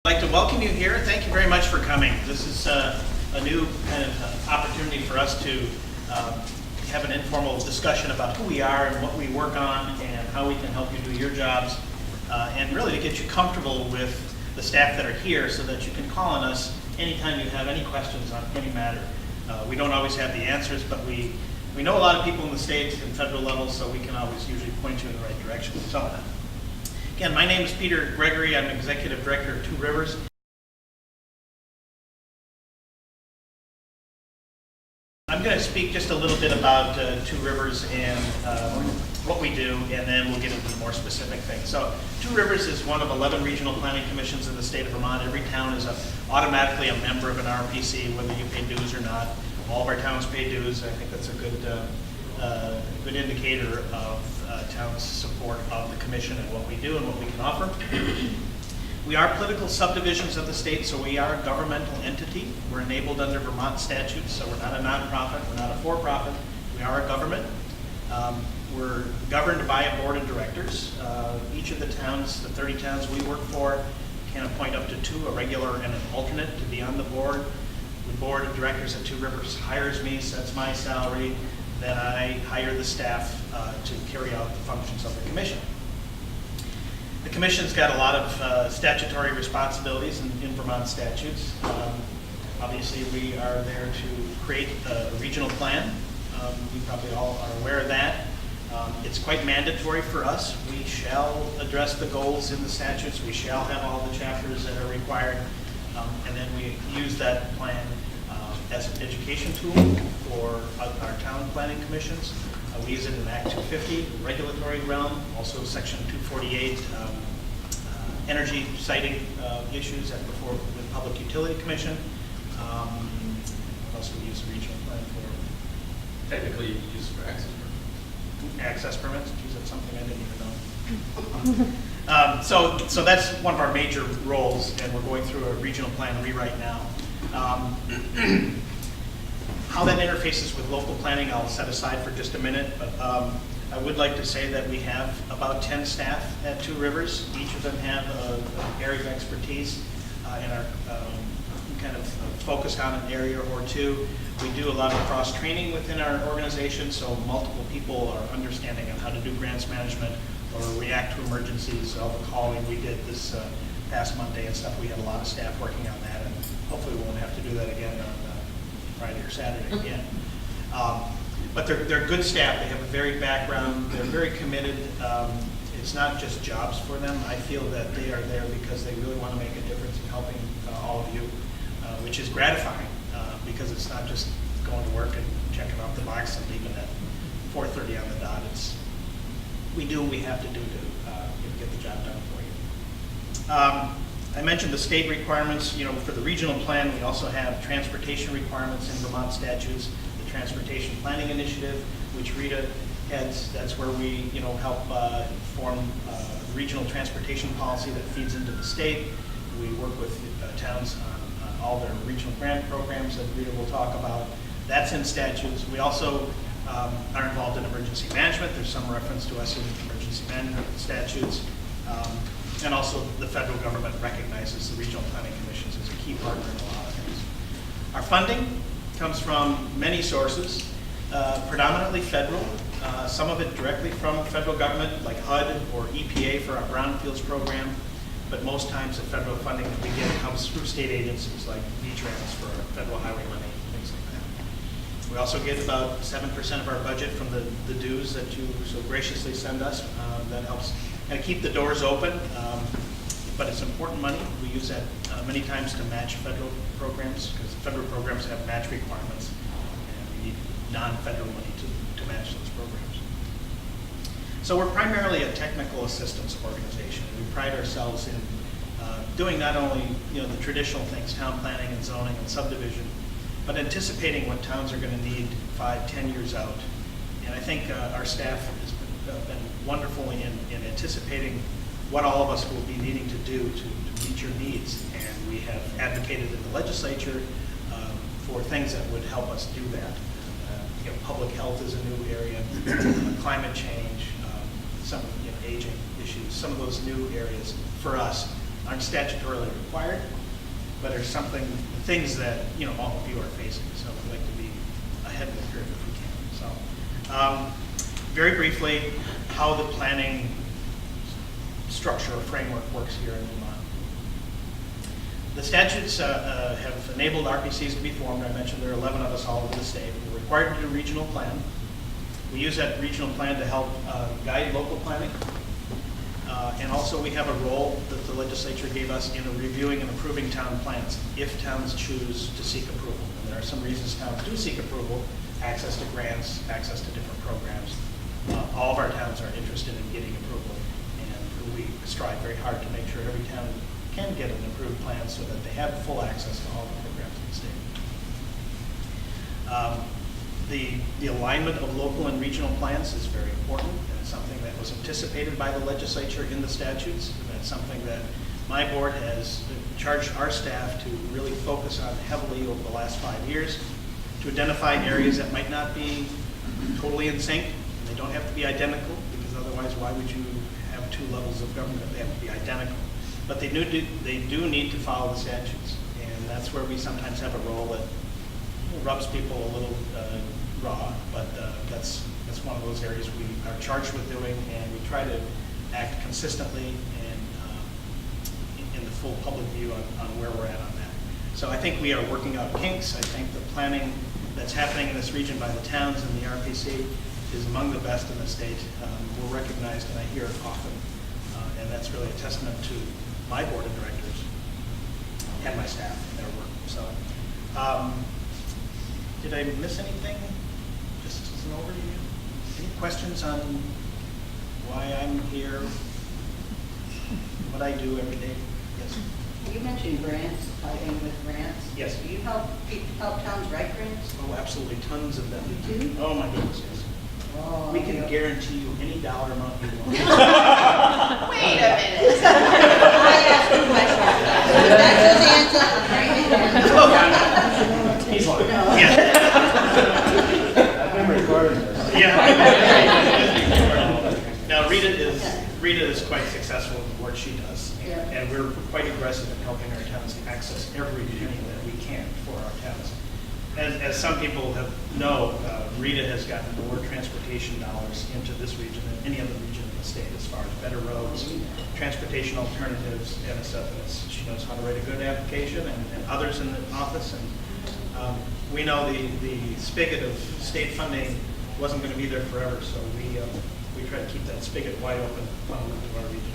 I'd like to welcome you here. Thank you very much for coming. This is a new kind of opportunity for us to have an informal discussion about who we are and what we work on and how we can help you do your jobs, and really to get you comfortable with the staff that are here so that you can call on us anytime you have any questions on any matter. We don't always have the answers, but we know a lot of people in the state and federal level, so we can always usually point you in the right direction. So, again, my name is Peter Gregory. I'm Executive Director of Two Rivers. I'm going to speak just a little bit about Two Rivers and what we do, and then we'll get into the more specific things. So Two Rivers is one of 11 regional planning commissions in the state of Vermont. Every town is automatically a member of an RPC, whether you pay dues or not. All of our towns pay dues. I think that's a good indicator of town's support of the commission and what we do and what we can offer. We are political subdivisions of the state, so we are a governmental entity. We're enabled under Vermont statutes, so we're not a nonprofit, we're not a for-profit. We are a government. We're governed by a board of directors. Each of the towns, the 30 towns we work for, can appoint up to 2, a regular and an alternate, to be on the board. The board of directors at Two Rivers hires me, sets my salary, then I hire the staff to carry out the functions of the commission. The commission's got a lot of statutory responsibilities in Vermont statutes. Obviously, we are there to create a regional plan. You probably all are aware of that. It's quite mandatory for us. We shall address the goals in the statutes. We shall have all the chapters that are required. And then we use that plan as an education tool for our town planning commissions. We use it in Act 250, regulatory realm, also Section 248, energy siting issues before the Public Utility Commission. What else do we use the regional plan for? Technically, you can use it for access permits. Access permits? Geez, that's something I didn't even know. So that's one of our major roles, and we're going through a regional plan rewrite now. How that interfaces with local planning, I'll set aside for just a minute, but I would like to say that we have about 10 staff at Two Rivers. Each of them have an area of expertise and are kind of focused on an area or two. We do a lot of cross-training within our organization, so multiple people are understanding of how to do grants management or react to emergencies, all the calling we did this past Monday and stuff. We had a lot of staff working on that, and hopefully we won't have to do that again on Friday or Saturday again. But they're good staff. They have a varied background. They're very committed. It's not just jobs for them. I feel that they are there because they really want to make a difference in helping all of you, which is gratifying because it's not just going to work and checking off the box and leaving at 4:30 on the dot. We do what we have to do to get the job done for you. I mentioned the state requirements. For the regional plan, we also have transportation requirements in Vermont statutes. The Transportation Planning Initiative, which Rita heads, that's where we help form regional transportation policy that feeds into the state. We work with towns on all their regional grant programs that Rita will talk about. That's in statutes. We also are involved in emergency management. There's some reference to us in emergency management statutes. And also the federal government recognizes the regional planning commissions as a key partner in a lot of things. Our funding comes from many sources, predominantly federal, some of it directly from federal government like HUD or EPA for our Brownfields program, but most times the federal funding that we get comes through state agencies like VTrans for our federal highway money, things like that. We also get about 7% of our budget from the dues that you so graciously send us. That helps kind of keep the doors open, but it's important money. We use that many times to match federal programs because federal programs have match requirements, and we need non-federal money to match those programs. So we're primarily a technical assistance organization. We pride ourselves in doing not only the traditional things, town planning and zoning and subdivision, but anticipating what towns are going to need 5-10 years out. And I think our staff has been wonderful in anticipating what all of us will be needing to do to meet your needs. And we have advocated in the legislature for things that would help us do that. Public health is a new area, climate change, some aging issues, some of those new areas for us aren't statutorily required, but are things that, all of you are facing. So we'd like to be ahead of the curve if we can. So very briefly, how the planning structure or framework works here in Vermont. The statutes have enabled RPCs to be formed. I mentioned there are 11 of us all over the state. We're required to do a regional plan. We use that regional plan to help guide local planning. And also we have a role that the legislature gave us in reviewing and approving town plans if towns choose to seek approval. And there are some reasons towns do seek approval: access to grants, access to different programs. All of our towns are interested in getting approval, and we strive very hard to make sure every town can get an approved plan so that they have full access to all the programs in the state. The alignment of local and regional plans is very important, and it's something that was anticipated by the legislature in the statutes, and that's something that my board has charged our staff to really focus on heavily over the last 5 years, to identify areas that might not be totally in sync. They don't have to be identical, because otherwise why would you have two levels of government? They have to be identical. But they do need to follow the statutes, and that's where we sometimes have a role that rubs people a little raw, but that's one of those areas we are charged with doing, and we try to act consistently and in the full public view on where we're at on that. So I think we are working out kinks. I think the planning that's happening in this region by the towns and the RPC is among the best in the state. We're recognized, and I hear it often, and that's really a testament to my board of directors and my staff and their work. So, did I miss anything? Just as an overview. Any questions on why I'm here, what I do every day? Yes. You mentioned grants, fighting with grants. Yes. Do you help towns write grants? Oh, absolutely, tons of them. You do? Oh my goodness, yes. Oh, We can guarantee you any dollar amount you want. Wait a minute. I asked a question. That's his answer. He's lying. No. Yeah. I've been recording this. Yeah. Now Rita is quite successful in the work she does, Yeah. and we're quite aggressive in helping our towns access every penny that we can for our towns. As some people know, Rita has gotten more transportation dollars into this region than any other region in the state, as far as better roads, transportation alternatives, and stuff. She knows how to write a good application, and others in the office. And we know the spigot of state funding wasn't going to be there forever, so we try to keep that spigot wide open funneled into our region.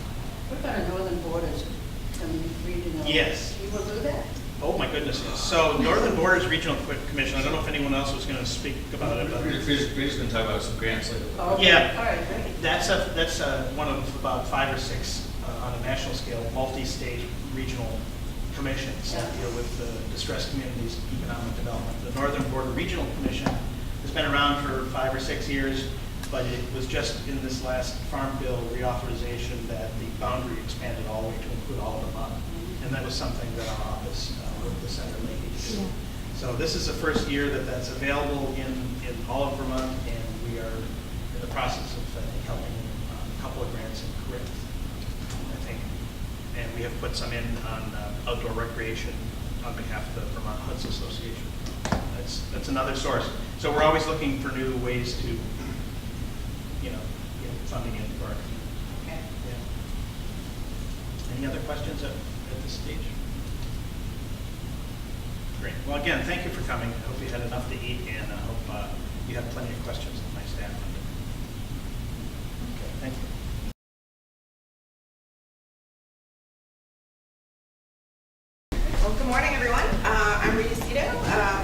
What about northern borders, some regional? Yes. You will do that? Oh my goodness, yes. So Northern Borders Regional Commission, I don't know if anyone else was going to speak about it, but We're just going to talk about some grants later. Oh, okay. Yeah. All right, great. that's one of about 5 or 6 on a national scale, multi-state regional commissions that deal with distressed communities, economic development. The Northern Border Regional Commission has been around for 5 or 6 years, but it was just in this last Farm Bill reauthorization that the boundary expanded all the way to include all of Vermont. And that was something that our office worked with Senator Leahy to do. So this is the first year that that's available in all of Vermont, and we are in the process of helping a couple of grants in Corinth, I think. And we have put some in on outdoor recreation on behalf of the Vermont Huts Association. That's another source. So we're always looking for new ways to, get funding in for our community. Okay. Yeah. Any other questions at this stage? Great. Well, again, thank you for coming. I hope you had enough to eat, and I hope you have plenty of questions of my staff. Okay, thank you. Well, good morning, everyone. I'm Rita Seto.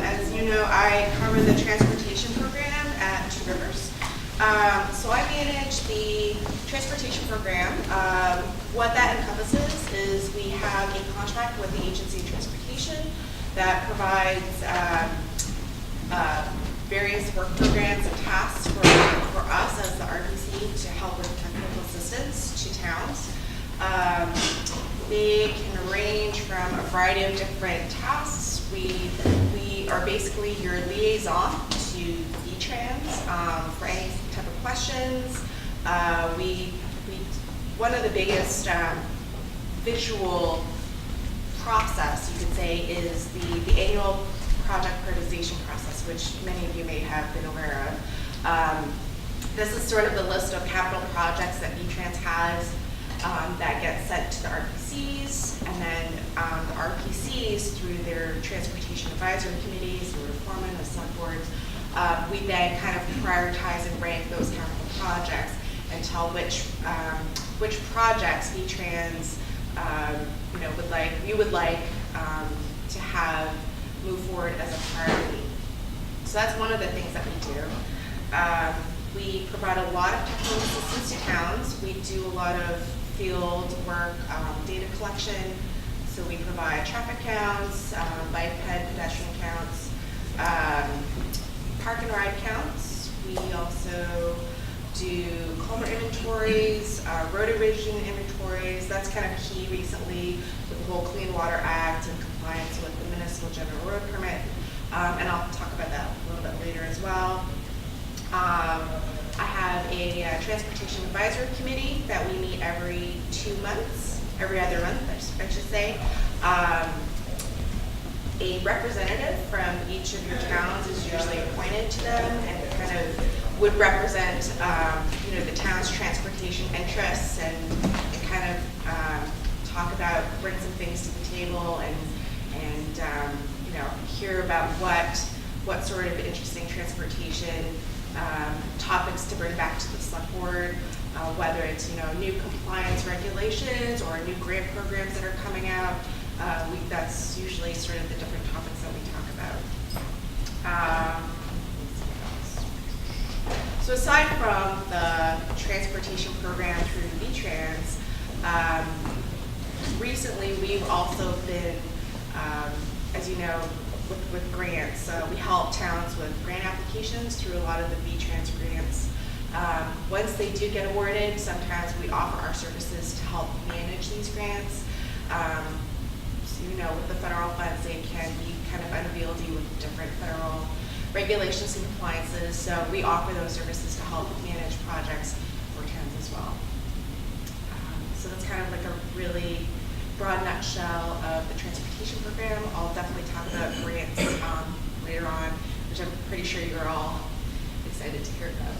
As you know, I cover the transportation program at Two Rivers. So I manage the transportation program. What that encompasses is we have a contract with the Agency of Transportation that provides various work programs and tasks for us as the RPC to help with technical assistance to towns. They can range from a variety of different tasks. We are basically your liaison to V-Trans for any type of questions. One of the biggest visual process, you could say, is the annual project prioritization process, which many of you may have been aware of. This is sort of the list of capital projects that V-Trans has that get sent to the RPCs, and then the RPCs, through their transportation advisory committees, or foremen of select boards, we then kind of prioritize and rank those capital projects and tell which projects V-Trans would like to have move forward as a priority. So that's one of the things that we do. We provide a lot of technical assistance to towns. We do a lot of field work, data collection. So we provide traffic counts, bike, pedestrian counts, park and ride counts. We also do culvert inventories, road erosion inventories. That's kind of key recently with the whole Clean Water Act and compliance with the municipal general road permit. And I'll talk about that a little bit later as well. I have a transportation advisory committee that we meet every 2 months, every other month, I should say. A representative from each of your towns is usually appointed to them and kind of would represent, the town's transportation interests and kind of talk about, bring some things to the table and hear about what sort of interesting transportation topics to bring back to the select board, whether it's new compliance regulations or new grant programs that are coming out. That's usually sort of the different topics that we talk about. So aside from the transportation program through V-Trans, recently we've also been, as you know, with grants. We help towns with grant applications through a lot of the V-Trans grants. Once they do get awarded, sometimes we offer our services to help manage these grants. With the federal funds, they can be kind of unwieldy with different federal regulations and compliances. So we offer those services to help manage projects for towns as well. So that's kind of like a really broad nutshell of the transportation program. I'll definitely talk about grants later on, which I'm pretty sure you're all excited to hear about.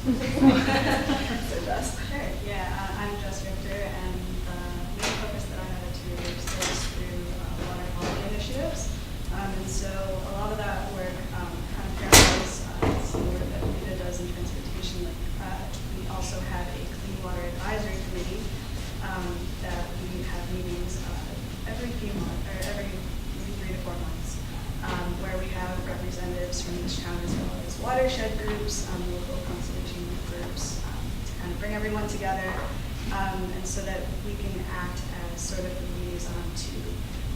So Jess. Sure. Yeah, I'm Jess Richter, and the main focus that I have at TRORC is through water quality initiatives. And so a lot of that work kind of parallels some work that Rita does in transportation. We also have a Clean Water Advisory Committee that we have meetings every 3 to 4 months, where we have representatives from each town as well as watershed groups, local conservation groups, to kind of bring everyone together, and so that we can act as sort of the liaison to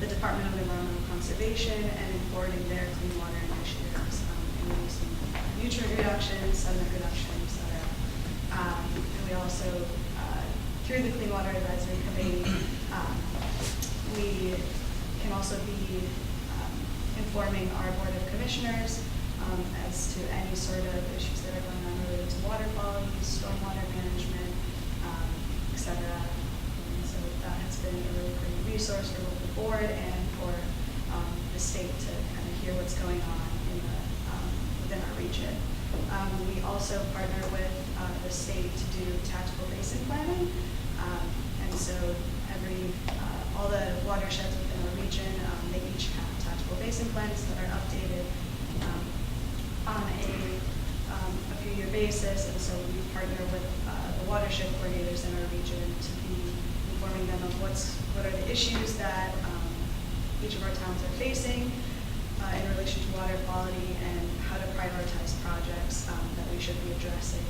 the Department of Environmental Conservation and forwarding their clean water initiatives, and reducing nutrient reduction, sediment reduction, etc. And we also, through the Clean Water Advisory Committee, we can also be informing our Board of Commissioners as to any sort of issues that are going on related to water quality, stormwater management, etc. And so that has been a really great resource for both the board and for the state to kind of hear what's going on within our region. We also partner with the state to do tactical basin planning, and so all the watersheds within our region, they each have tactical basin plans that are updated on a few-year basis, and so we partner with the watershed coordinators in our region to be informing them of what are the issues that each of our towns are facing in relation to water quality and how to prioritize projects that we should be addressing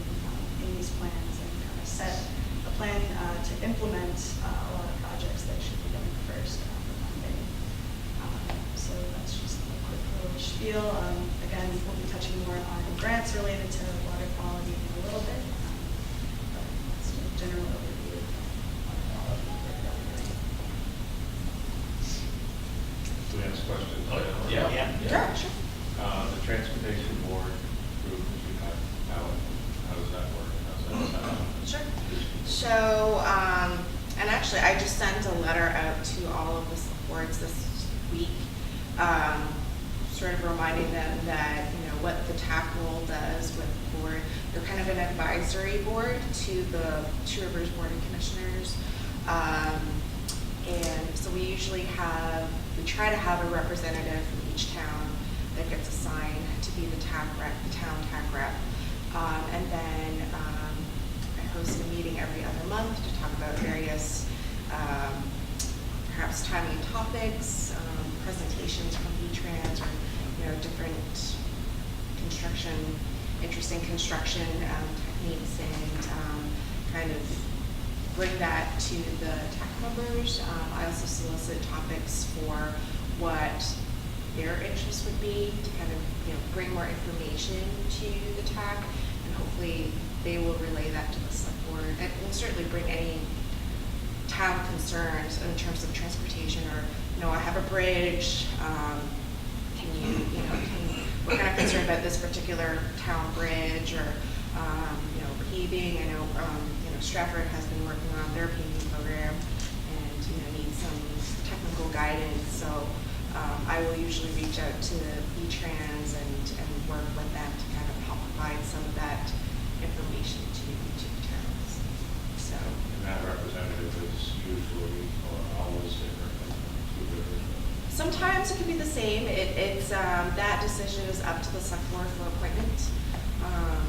in these plans, and kind of set a plan to implement a lot of projects that should be done first for funding. So that's just a quick little spiel. Again, we'll be touching more on grants related to water quality in a little bit, but that's a general overview of water quality. Do we ask questions? Yeah. Sure. The transportation board group that you have, how does that work? How's that set up? Sure. So, and actually Actually, I just sent a letter out to all of the boards this week, sort of reminding them that, you know, what the TAC role does with the board. They're kind of an advisory board to the Two Rivers Board of Commissioners. And so we try to have a representative from each town that gets assigned to be the TAC rep, the town TAC rep. And then I host a meeting every other month to talk about various, perhaps timely topics, presentations from V-Trans, or, you know, different interesting construction techniques, and kind of bring that to the TAC members. I also solicit topics for what their interest would be to kind of, you know, bring more information to the TAC, and hopefully they will relay that to the select board. And we'll certainly bring any town concerns in terms of transportation, or, you know, I have a bridge, we're kind of concerned about this particular town bridge, or, you know, paving. I know, Stratford has been working on their paving program, and, you know, needs some technical guidance. So I will usually reach out to V-Trans and work with them to kind of help provide some of that information to the towns. So. And that representative is usually or always different than Two Rivers. Sometimes it can be the same. It's that decision is up to the select board for appointment.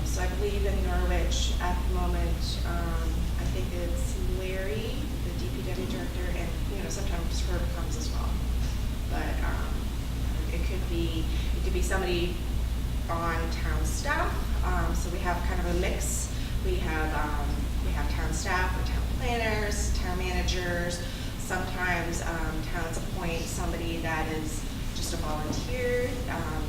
So I believe in Norwich at the moment, I think it's Larry, the DPW director, and, you know, sometimes Herb comes as well. But it could be somebody on town staff. So we have kind of a mix. We have town staff or town planners, town managers. Sometimes towns appoint somebody that is just a volunteer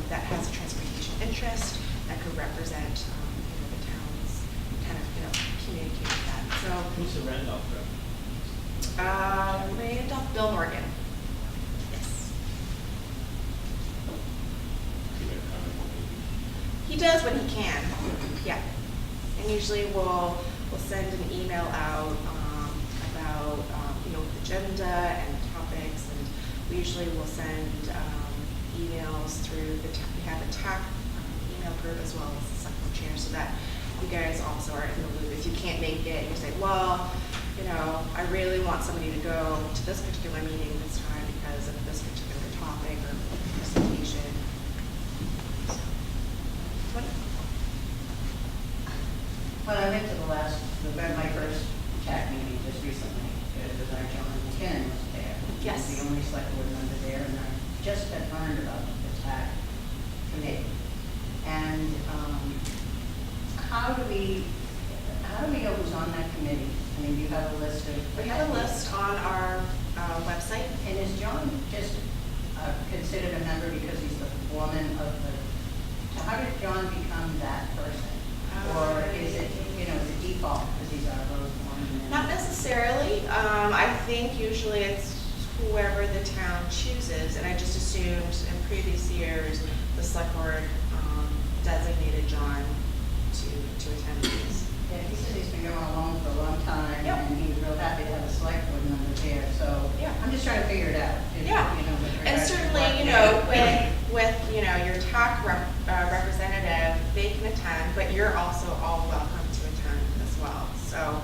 that has a transportation interest that could represent you know, the town's kind of, you know, communicate with that. So Who's the Randolph rep? Randolph, Bill Morgan. Yes. Keep it coming. He does when he can. Yeah. And usually we'll send an email out about you know, agenda and topics, and we usually will send emails through we have a TAC email group as well as the select board chair, so that you guys also are in the loop. If you can't make it, you say, well, you know, I really want somebody to go to this particular meeting this time because of this particular topic or presentation. So, Well, I went to my first TAC meeting just recently, because our John Ken was there. He was Yes. the only select board member there, and I just had learned about the TAC committee. And how do we know who's on that committee? I mean, do you have a list of? We have a list on our website. And is John just considered a member because he's the foreman of the, so how did John become that person? Or is it, you know, the default because he's our road foreman? Not necessarily. I think usually it's whoever the town chooses, and I just assumed in previous years, the select board designated John to attend these. Yeah, he said he's been going along for a long time, Yep. and he was real happy to have a select board member there, so. Yeah. I'm just trying to figure it out. Yeah. You know, with And regards to certainly, what- you know, with you know, your TAC representative, they can attend, but you're also all welcome to attend as well. So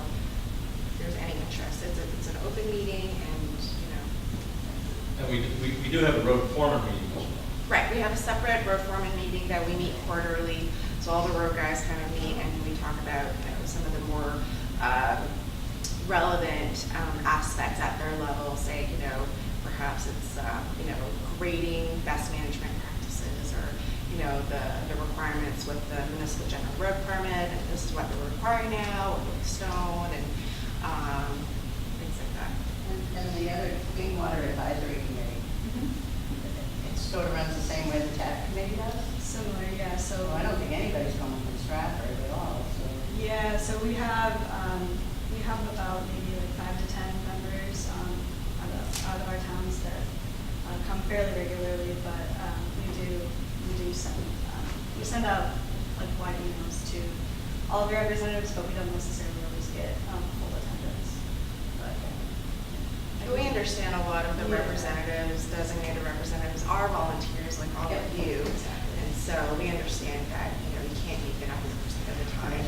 if there's any interest, it's an open meeting, and, you know. And we do have a road foreman meeting as well. Right, we have a separate road foreman meeting that we meet quarterly, so all the road guys kind of meet, and we talk about, you know, some of the more relevant aspects at their level. Say, you know, perhaps it's you know, grading best management practices, or, you know, the requirements with the municipal general road permit, and this is what they're requiring now with stone, and things like that. And the other Clean Water Advisory Committee, it sort of runs the same way the TAC committee does? Similar, yeah, so. So I don't think anybody's coming from Stratford at all, so. Yeah, so we have about maybe like 5 to 10 members out of our towns that come fairly regularly, but we send out like wide emails to all of your representatives, but we don't necessarily always get full attendance. But We understand a lot of the representatives, designated representatives are volunteers like all of you. And so we understand that, you can't make it 100% of the time.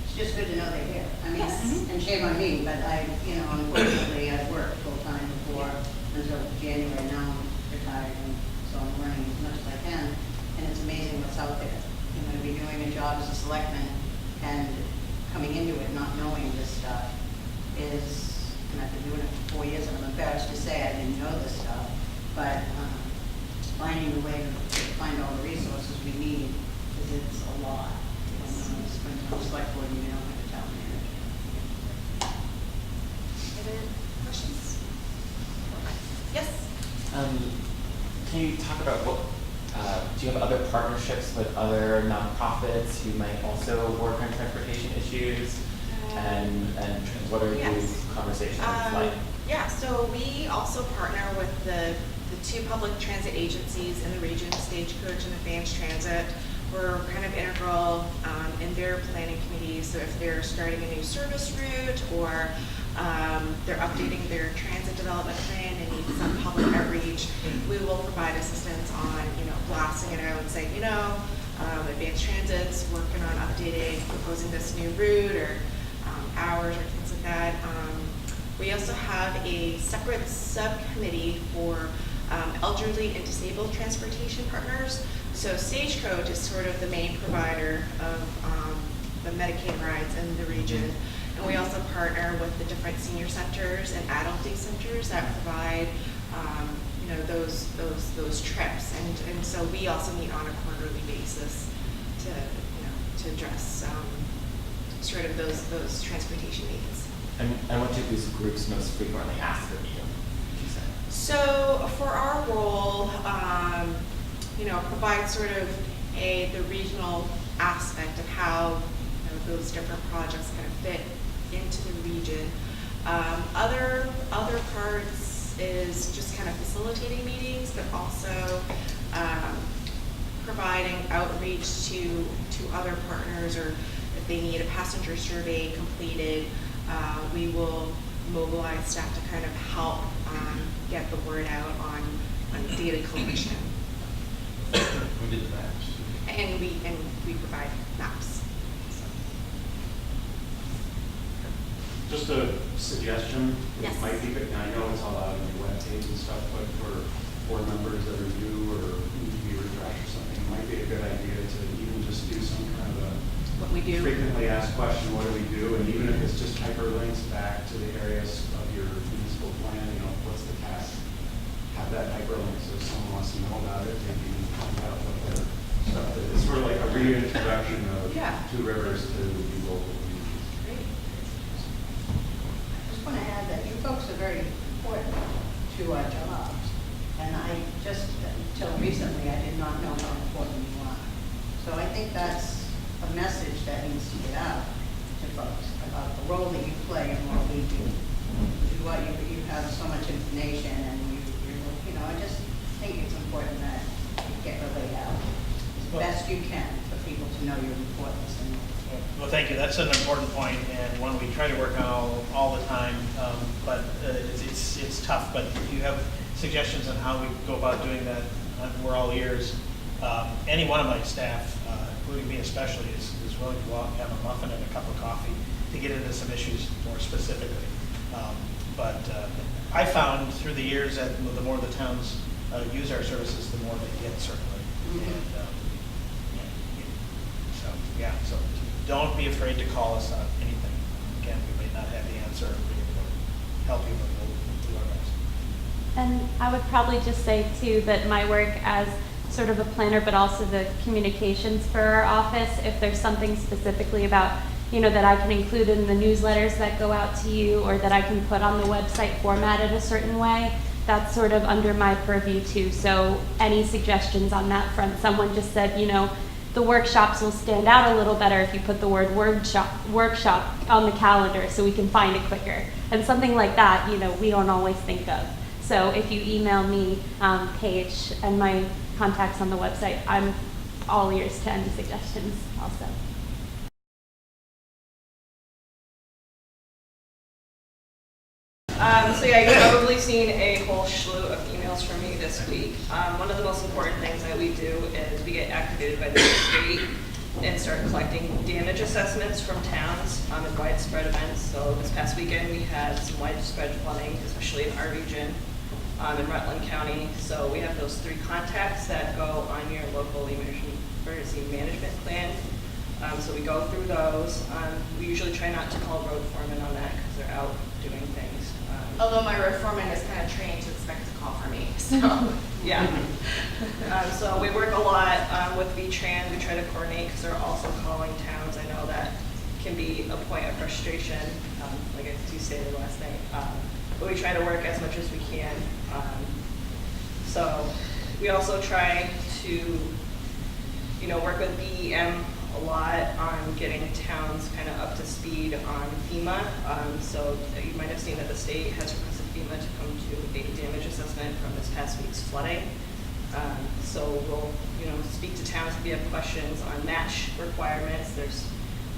It's just good to know they're here. I mean, Yes. and shame on me, but unfortunately, I've worked full-time before until January. Now I'm retired, and so I'm learning as much as I can. And it's amazing what's out there. To be doing a job as a selectman and coming into it not knowing this stuff is, and I've been doing it for 4 years, and I'm embarrassed to say I didn't know this stuff, but finding a way to find all the resources we need, because it's a lot. When on the select board, you don't have a town manager. Other questions? Yes? Can you talk about do you have other partnerships with other nonprofits who might also work on transportation issues? And what are Yes. these conversations like? Yeah, so we also partner with the two public transit agencies in the region, Stagecoach and Advanced Transit. We're kind of integral in their planning committees. So if they're starting a new service route or they're updating their transit development plan and need some public outreach, we will provide assistance on, blasting it out and saying, Advanced Transit's working on updating, proposing this new route or hours or things like that. We also have a separate subcommittee for elderly and disabled transportation partners. So Stagecoach is sort of the main provider of the Medicaid rides in the region. And we also partner with the different senior centers and adult day centers that provide those trips. And so we also meet on a quarterly basis to address sort of those transportation needs. And what do these groups most frequently ask of you, would you say? So for our role, provide sort of the regional aspect of how those different projects kind of fit into the region. Other parts is just kind of facilitating meetings, but also providing outreach to other partners, or if they need a passenger survey completed, we will mobilize staff to kind of help get the word out on data collection. We did the maps. And we provide maps. So. Just a suggestion, Yes. it might be, good. Now I know it's all out on your webpage and stuff, but for board members that are new or need to be refreshed or something, it might be a good idea to even just do some kind of a What we do. frequently asked question, what do we do? And even if it's just hyperlinks back to the areas of your municipal plan, what's the task? Have that hyperlink, so if someone wants to know about it, they can find out what their stuff is. It's sort of like a reintroduction of Two Rivers to the local communities. Great. I just want to add that you folks are very important to our jobs. And I just, until recently, I did not know how important you are. So I think that's a message that needs to get out to folks about the role that you play and what we do. What you have so much information, and I just think it's important that you get relayed out as best you can for people to know your importance. Well, thank you. That's an important point, and one we try to work on all the time, but it's tough. But if you have suggestions on how we go about doing that, we're all ears. Any one of my staff, including me especially, is willing to go out and have a muffin and a cup of coffee to get into some issues more specifically. But I found through the years that the more the towns use our services, the more they get, certainly. So don't be afraid to call us on anything. Again, we may not have the answer, we will help you, but we'll do our best. And I would probably just say too that my work as sort of a planner, but also the communications for our office, if there's something specifically about that I can include in the newsletters that go out to you, or that I can put on the website formatted a certain way, that's sort of under my purview too. So any suggestions on that front? Someone just said, the workshops will stand out a little better if you put the word workshop on the calendar so we can find it quicker. And something like that, we don't always think of. So if you email me, Paige, and my contacts on the website, I'm all ears to any suggestions also. So yeah, you've probably seen a whole slew of emails from me this week. One of the most important things that we do is we get activated by the state and start collecting damage assessments from towns in widespread events. So this past weekend we had some widespread flooding, especially in our region, in Rutland County. So we have those 3 contacts that go on your local emergency management plan. So we go through those. We usually try not to call road foremen on that because they're out doing things. Although my road foreman is kind of trained to expect a call from me, so. Yeah. So we work a lot with VTran. We try to coordinate because they're also calling towns. I know that can be a point of frustration, like you stated last night. But we try to work as much as we can. So we also try to, work with BEM a lot on getting towns kind of up to speed on FEMA. So you might have seen that the state has requested FEMA to come to a damage assessment from this past week's flooding. So we'll, speak to towns if you have questions on match requirements. There's,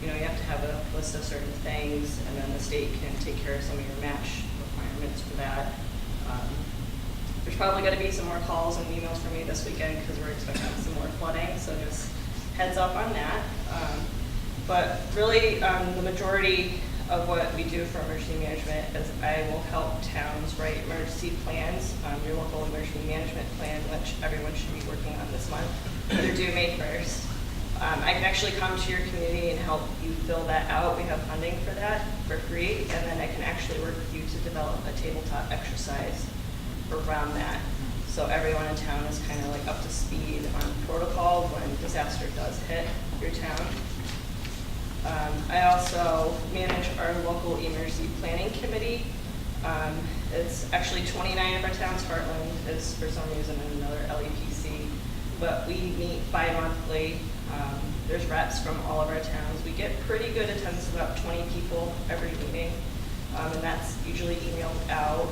you have to have a list of certain things, and then the state can take care of some of your match requirements for that. There's probably going to be some more calls and emails from me this weekend because we're expecting some more flooding, so just heads up on that. But really, the majority of what we do for emergency management is I will help towns write emergency plans, your local emergency management plan, which everyone should be working on this month. They're due May 1st. I can actually come to your community and help you fill that out. We have funding for that for free, and then I can actually work with you to develop a tabletop exercise around that. So everyone in town is kind of like up to speed on protocol when disaster does hit your town. I also manage our local emergency planning committee. It's actually 29 of our towns. Heartland is for some reason another LEPC, but we meet bi-monthly. There's reps from all of our towns. We get pretty good attendance, about 20 people every meeting, and that's usually emailed out.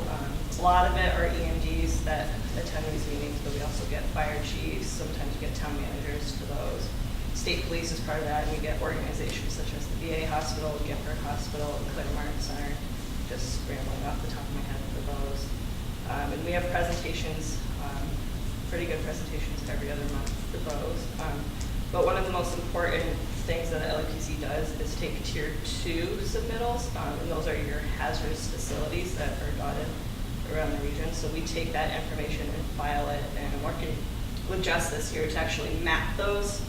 A lot of it are EMDs that attend these meetings, but we also get fire chiefs. Sometimes we get town managers for those. State police is part of that, and we get organizations such as the VA Hospital, Gifford Hospital, and Claremont Center, just scrambling off the top of my head for those. And we have presentations, pretty good presentations every other month for those. But one of the most important things that the LEPC does is take tier 2 submittals, and those are your hazardous facilities that are dotted around the region. So we take that information and file it, and I'm working with Jess this year to actually map those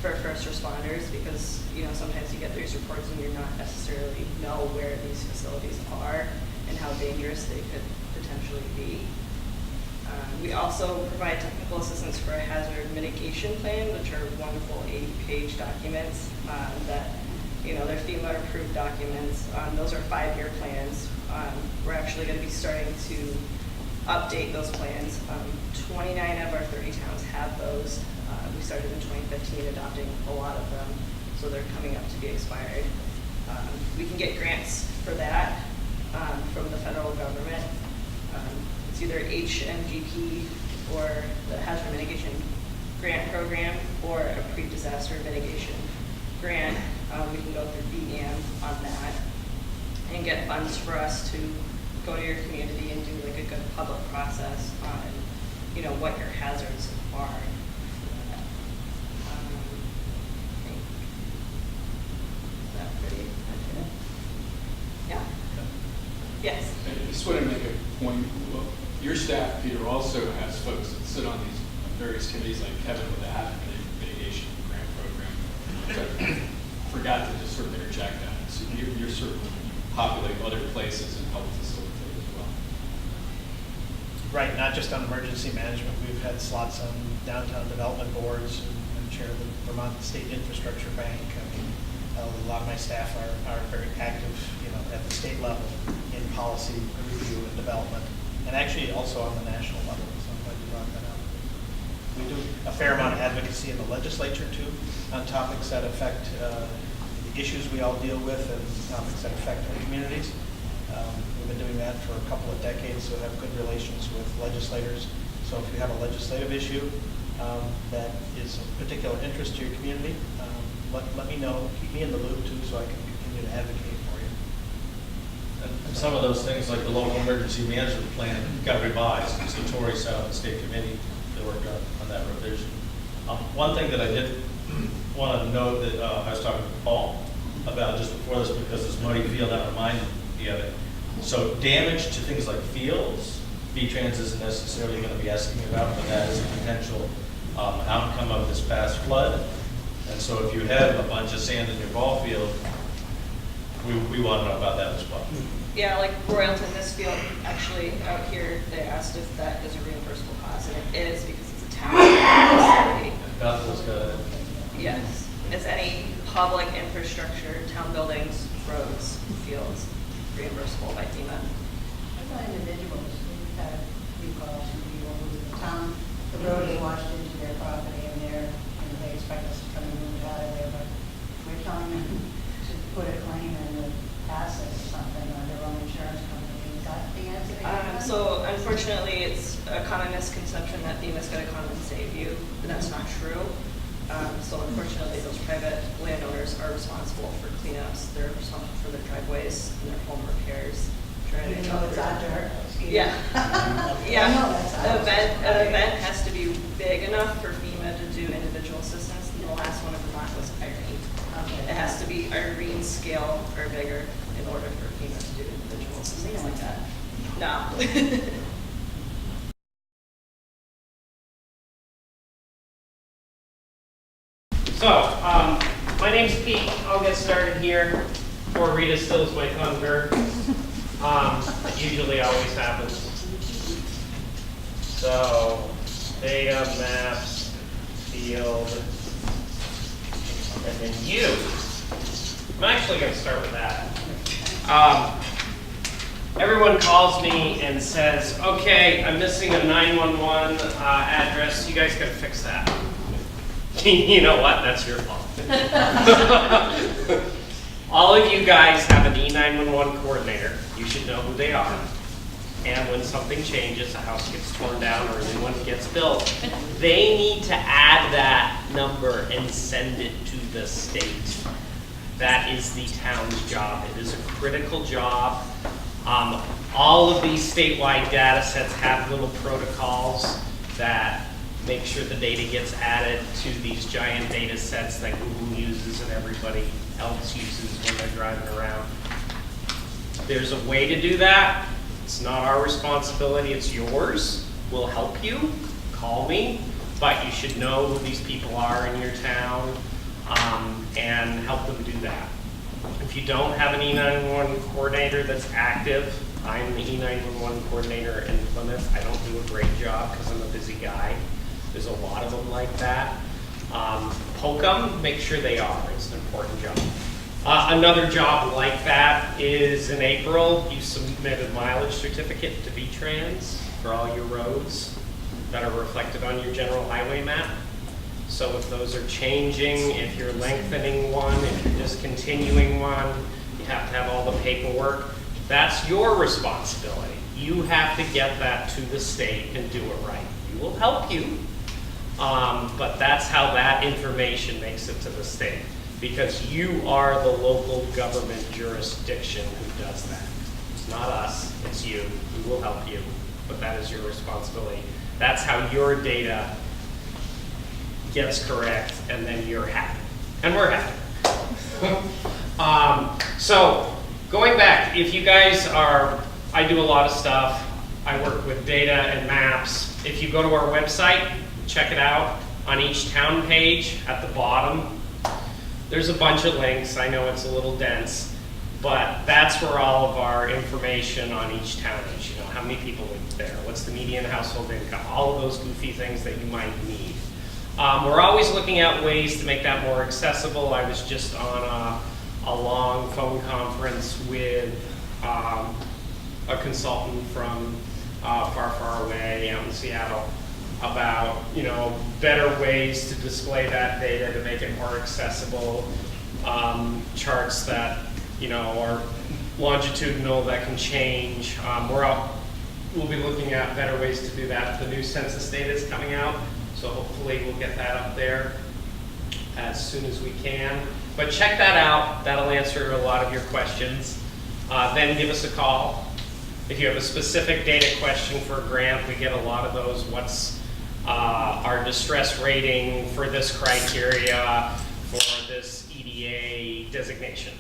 for first responders, because sometimes you get these reports and you're not necessarily know where these facilities are and how dangerous they could potentially be. We also provide technical assistance for a hazard mitigation plan, which are wonderful 80-page documents that they're FEMA approved documents. Those are 5-year plans. We're actually going to be starting to update those plans. 29 of our 30 towns have those. We started in 2015 adopting a lot of them, so they're coming up to be expired. We can get grants for that from the federal government. It's either HMGP or the Hazard Mitigation Grant Program or a pre-disaster mitigation grant. We can go through BEM on that and get funds for us to go to your community and do like a good public process on, what your hazards are. Is that pretty much it? Yeah. Yes. I just want to make a point. Well, your staff, Peter, also has folks that sit on these various committees, like Kevin with the Hazard Mitigation Grant Program. So I forgot to just sort of interject that. So you're sort of populate other places and help facilitate as well. Right, not just on emergency management. We've had slots on downtown development boards and chair of the Vermont State Infrastructure Bank. I mean, a lot of my staff are very active, at the state level in policy review and development, and actually also on the national level. So I'm glad you brought that up. We do a fair amount of advocacy in the legislature too, on topics that affect the issues we all deal with and topics that affect our communities. We've been doing that for a couple of decades, so have good relations with legislators. So if you have a legislative issue that is of particular interest to your community, let me know. Keep me in the loop too, so I can continue to advocate for you. And some of those things, like the local emergency management plan, got revised. And so Tori sat on the state committee that worked on that revision. One thing that I did want to note that I was talking to Paul about just before this, because this muddy field, that reminded me of it. So damage to things like fields, V-Trans isn't necessarily going to be asking about, but that is a potential outcome of this past flood. And so if you have a bunch of sand in your ball field, we want to know about that as well. Yeah, like Royalton, this field, actually out here, they asked if that is a reimbursable cost, and it is because it's a town facility. Bethel's got it. Yes, it's any public infrastructure, town buildings, roads, fields, reimbursable by FEMA. What about individuals? We've had a few calls from people who the town, the road is washed into their property and they expect us to come and move it out of there, but we're telling them to put a claim in with assets or something on their own insurance company. Is that the answer? So unfortunately, it's a common misconception that FEMA's going to come and save you, and that's not true. So unfortunately, those private landowners are responsible for cleanups. They're responsible for their driveways and their home repairs. Even though it's our dirt. Yeah. I know that's ours. An event has to be big enough for FEMA to do individual assistance. And the last one in Vermont was Irene. Okay. It has to be Irene scale or bigger in order for FEMA to do individual We assistance don't like that. that. No. So, my name's Pete. I'll get started here before Rita steals my thunder. It usually always happens. So, data, maps, field, and then you. I'm actually going to start with that. Everyone calls me and says, okay, I'm missing a 911 address. You guys got to fix that. You know what? That's your fault. All of you guys have an E911 coordinator. You should know who they are. And when something changes, a house gets torn down or a new one gets built, they need to add that number and send it to the state. That is the town's job. It is a critical job. All of these statewide data sets have little protocols that make sure the data gets added to these giant data sets that Google uses and everybody else uses when they're driving around. There's a way to do that. It's not our responsibility, it's yours. We'll help you. Call me. But you should know who these people are in your town and help them do that. If you don't have an E911 coordinator that's active, I'm the E911 coordinator in Plymouth. I don't do a great job because I'm a busy guy. There's a lot of them like that. Poke them, make sure they are. It's an important job. Another job like that is in April, you submit a mileage certificate to V-Trans for all your roads that are reflected on your general highway map. So if those are changing, if you're lengthening one, if you're discontinuing one, you have to have all the paperwork. That's your responsibility. You have to get that to the state and do it right. We will help you, but that's how that information makes it to the state, because you are the local government jurisdiction who does that. It's not us, it's you. We will help you, but that is your responsibility. That's how your data gets correct, and then you're happy. And we're happy. So, going back, if you guys are, I do a lot of stuff. I work with data and maps. If you go to our website, check it out. On each town page at the bottom, there's a bunch of links. I know it's a little dense, but that's where all of our information on each town is. You know, how many people live there? What's the median household income? All of those goofy things that you might need. We're always looking at ways to make that more accessible. I was just on a long phone conference with a consultant from far away out in Seattle about, you know, better ways to display that data to make it more accessible. Charts that, you know, are longitudinal that can change. We'll be looking at better ways to do that. The new census data is coming out, so hopefully we'll get that up there as soon as we can. But check that out. That'll answer a lot of your questions. then give us a call. If you have a specific data question for a grant, we get a lot of those. What's our distress rating for this criteria, for this EDA designation?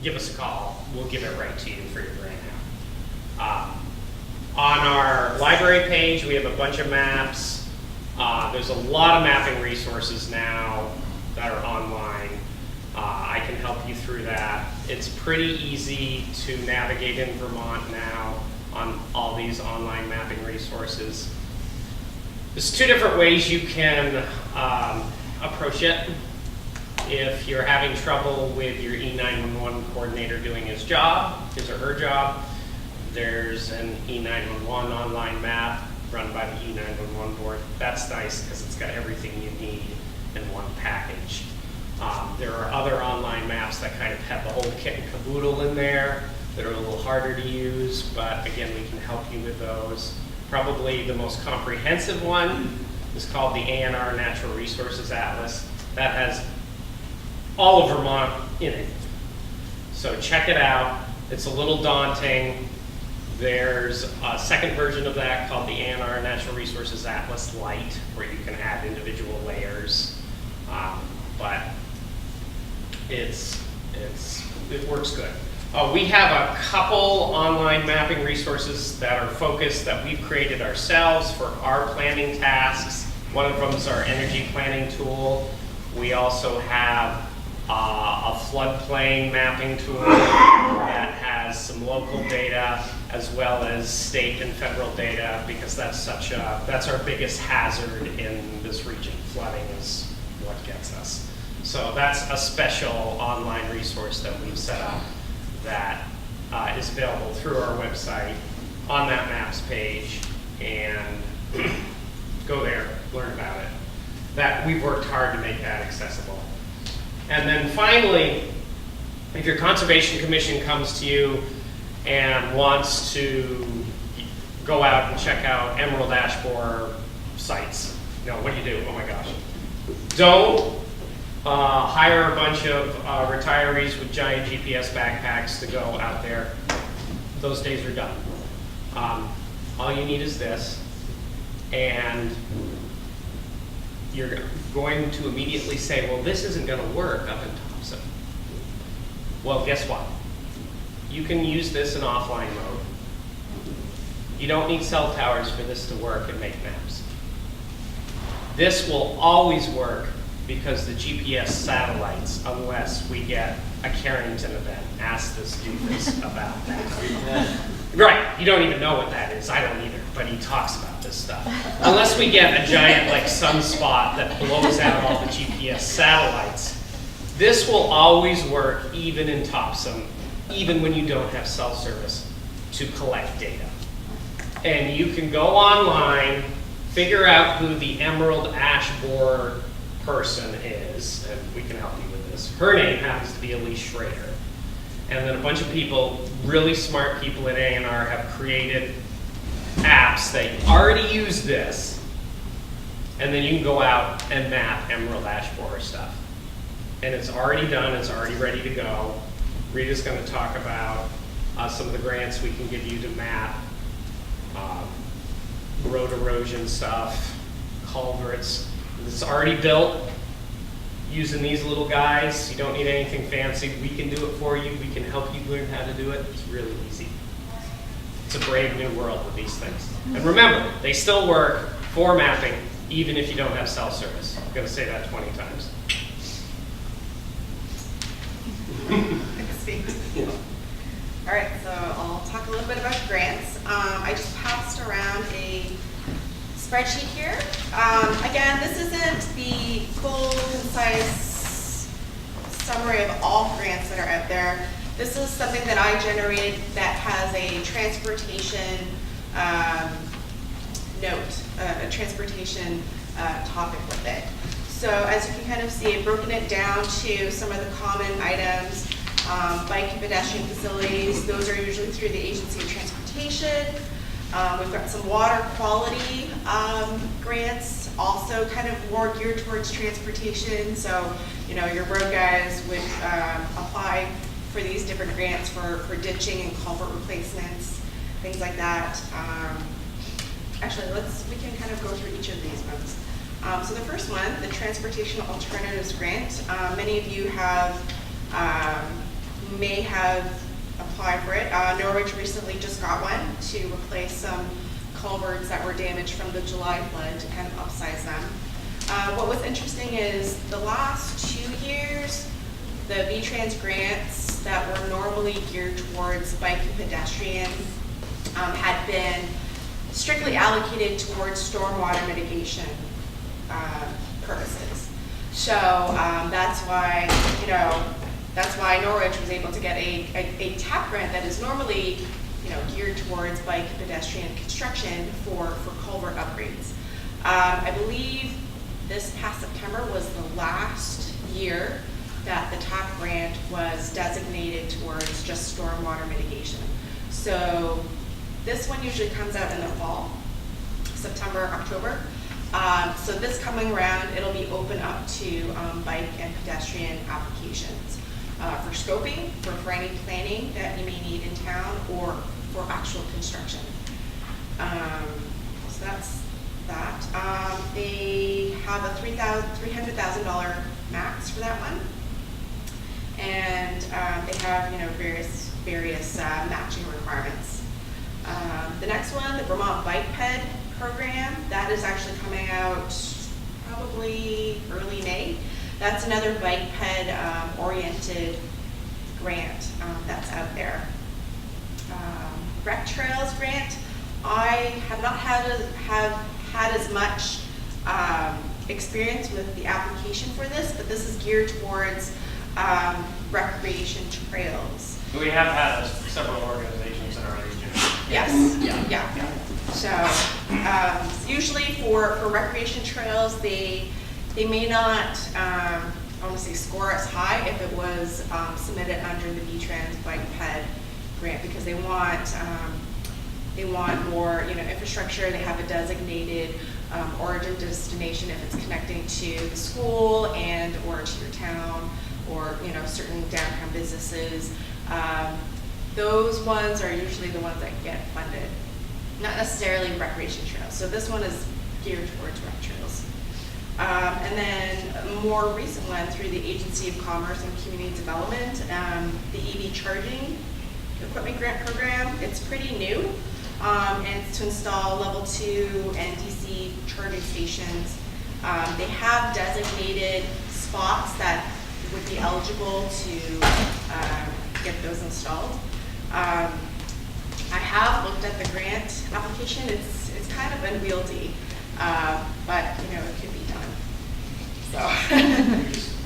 Give us a call. We'll give it right to you for your grant. On our library page, we have a bunch of maps. There's a lot of mapping resources now that are online. I can help you through that. It's pretty easy to navigate in Vermont now on all these online mapping resources. There's two different ways you can approach it. If you're having trouble with your E911 coordinator doing his or her job, there's an E911 online map run by the E911 board. That's nice because it's got everything you need in one package. There are other online maps that kind of have the whole kit and caboodle in there that are a little harder to use, but again, we can help you with those. Probably the most comprehensive one is called the ANR Natural Resources Atlas. That has all of Vermont in it. So check it out. It's a little daunting. There's a second version of that called the ANR Natural Resources Atlas Lite, where you can add individual layers. But it works good. We have a couple online mapping resources that are focused that we've created ourselves for our planning tasks. One of them is our energy planning tool. We also have a floodplain mapping tool that has some local data as well as state and federal data, because that's our biggest hazard in this region. Flooding is what gets us. So that's a special online resource that we've set up that is available through our website on that maps page, and go there, learn about it. That we've worked hard to make that accessible. And then finally, if your Conservation Commission comes to you and wants to go out and check out emerald ash borer sites, what do you do? Oh my gosh. Don't hire a bunch of retirees with giant GPS backpacks to go out there. Those days are done. All you need is this, and you're going to immediately say, well, this isn't going to work up in Thompson. Well, guess what? You can use this in offline mode. You don't need cell towers for this to work and make maps. This will always work because the GPS satellites, unless we get a Carrington event, ask this doofus about that. Right, you don't even know what that is. I don't either, but he talks about this stuff. Unless we get a giant sunspot that blows out all the GPS satellites, this will always work even in Thompson, even when you don't have cell service, to collect data. And you can go online, figure out who the emerald ash borer person is, and we can help you with this. Her name happens to be Elise Schrader. And then a bunch of people, really smart people at ANR, have created apps that already use this, and then you can go out and map emerald ash borer stuff. And it's already done, it's already ready to go. Rita's going to talk about some of the grants we can give you to map road erosion stuff, culverts. It's already built using these little guys. You don't need anything fancy. We can do it for you. We can help you learn how to do it. It's really easy. It's a brave new world with these things. And remember, they still work for mapping, even if you don't have cell service. I'm going to say that 20 times. All right, so I'll talk a little bit about grants. I just passed around a spreadsheet here. Again, this isn't the full, concise summary of all grants that are out there. This is something that I generated that has a transportation note, a transportation topic with it. So as you can kind of see, I've broken it down to some of the common items. Bike and pedestrian facilities, those are usually through the Agency of Transportation. We've got some water quality grants, also kind of more geared towards transportation. So, your road guys would apply for these different different grants for ditching and culvert replacements, things like that. Actually, we can kind of go through each of these ones. So the first one, the Transportation Alternatives Grant. Many of you may have applied for it. Norwich recently just got one to replace some culverts that were damaged from the July flood to kind of upsize them. What was interesting is the last 2 years, the V-Trans grants that were normally geared towards bike and pedestrian had been strictly allocated towards stormwater mitigation purposes. So that's why Norwich was able to get a TAP grant that is normally geared towards bike and pedestrian construction for culvert upgrades. I believe this past September was the last year that the TAP grant was designated towards just stormwater mitigation. So this one usually comes out in the fall, September, October. So this coming around, it'll be open up to bike and pedestrian applications for scoping, for any planning that you may need in town, or for actual construction. So that's that. They have a $300,000 max for that one, and they have various matching requirements. The next one, the Vermont Bike Ped program, that is actually coming out probably early May. That's another bike ped oriented grant that's out there. Rec Trails grant, I have not had as much experience with the application for this, but this is geared towards recreation trails. We have had several organizations in our region. Yes. Yeah. So usually for recreation trails, they may not, I want to say score as high if it was submitted under the V-Trans Bike Ped grant, because they want more infrastructure. They have a designated origin destination if it's connecting to the school and or to your town, or certain downtown businesses. Those ones are usually the ones that get funded, not necessarily recreation trails. So this one is geared towards rec trails. And then a more recent one through the Agency of Commerce and Community Development, the EV charging equipment grant program. It's pretty new, and it's to install level 2 and DC charging stations. They have designated spots that would be eligible to get those installed. I have looked at the grant application. It's kind of unwieldy, but it could be done. So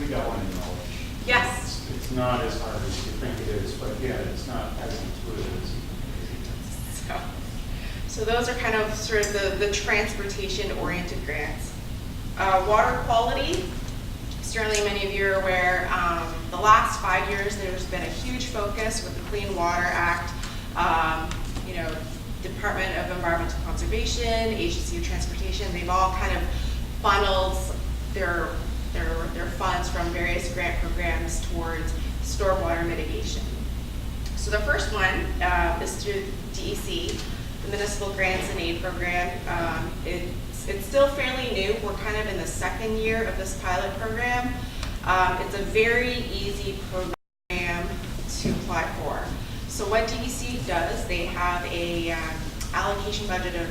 We got one in Norwich. Yes. It's not as hard as you think it is, but yeah, it's not as intuitive as you think. So those are kind of sort of the transportation-oriented grants. Water quality, certainly many of you are aware, the last 5 years there's been a huge focus with the Clean Water Act, Department of Environmental Conservation, Agency of Transportation, they've all kind of funneled their funds from various grant programs towards stormwater mitigation. So the first one is through DEC, the Municipal Grants and Aid Program. It's still fairly new. We're kind of in the second year of this pilot program. It's a very easy program to apply for. So what DEC does, they have a allocation budget of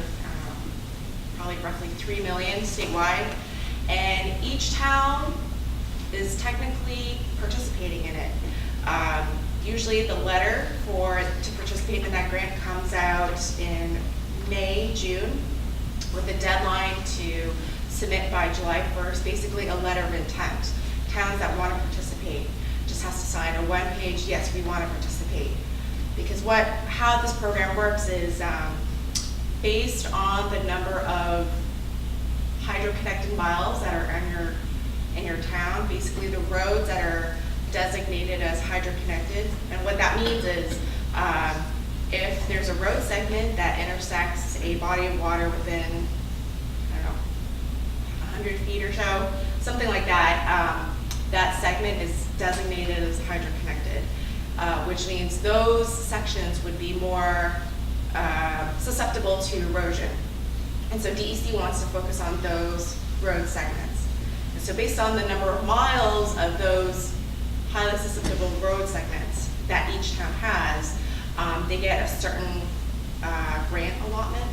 probably roughly $3 million statewide, and each town is technically participating in it. Usually the letter to participate in that grant comes out in May, June, with a deadline to submit by July 1st, basically a letter of intent. Towns that want to participate just has to sign a one-page, yes, we want to participate. Because how this program works is based on the number of hydro-connected miles that are in your town, basically the roads that are designated as hydro-connected. And what that means is if there's a road segment that intersects a body of water within, 100 feet or so, something like that, that segment is designated as hydro-connected, which means those sections would be more susceptible to erosion. And so DEC wants to focus on those road segments. And so based on the number of miles of those highly susceptible road segments that each town has, they get a certain grant allotment.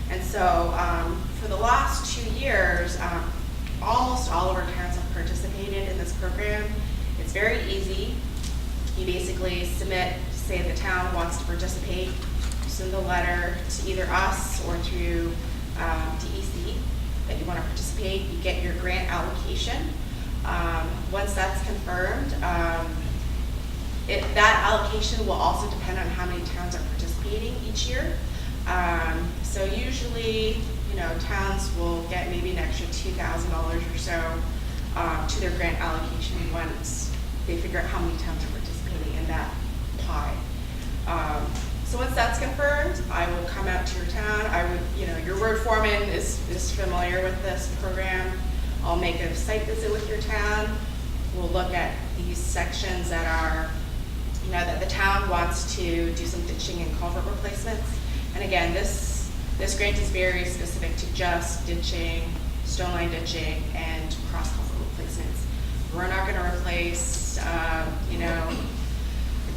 And so for the last 2 years, almost all of our towns have participated in this program. It's very easy. You basically submit, say the town wants to participate, send a letter to either us or through DEC that you want to participate. You get your grant allocation. Once that's confirmed, that allocation will also depend on how many towns are participating each year. So usually, towns will get maybe an extra $2,000 or so to their grant allocation once they figure out how many towns are participating in that pie. So once that's confirmed, I will come out to your town. Your road foreman is familiar with this program. I'll make a site visit with your town. We'll look at these sections that are, that the town wants to do some ditching and culvert replacements. And again, this grant is very specific to just ditching, stone line ditching, and cross culvert replacements. We're not going to replace, a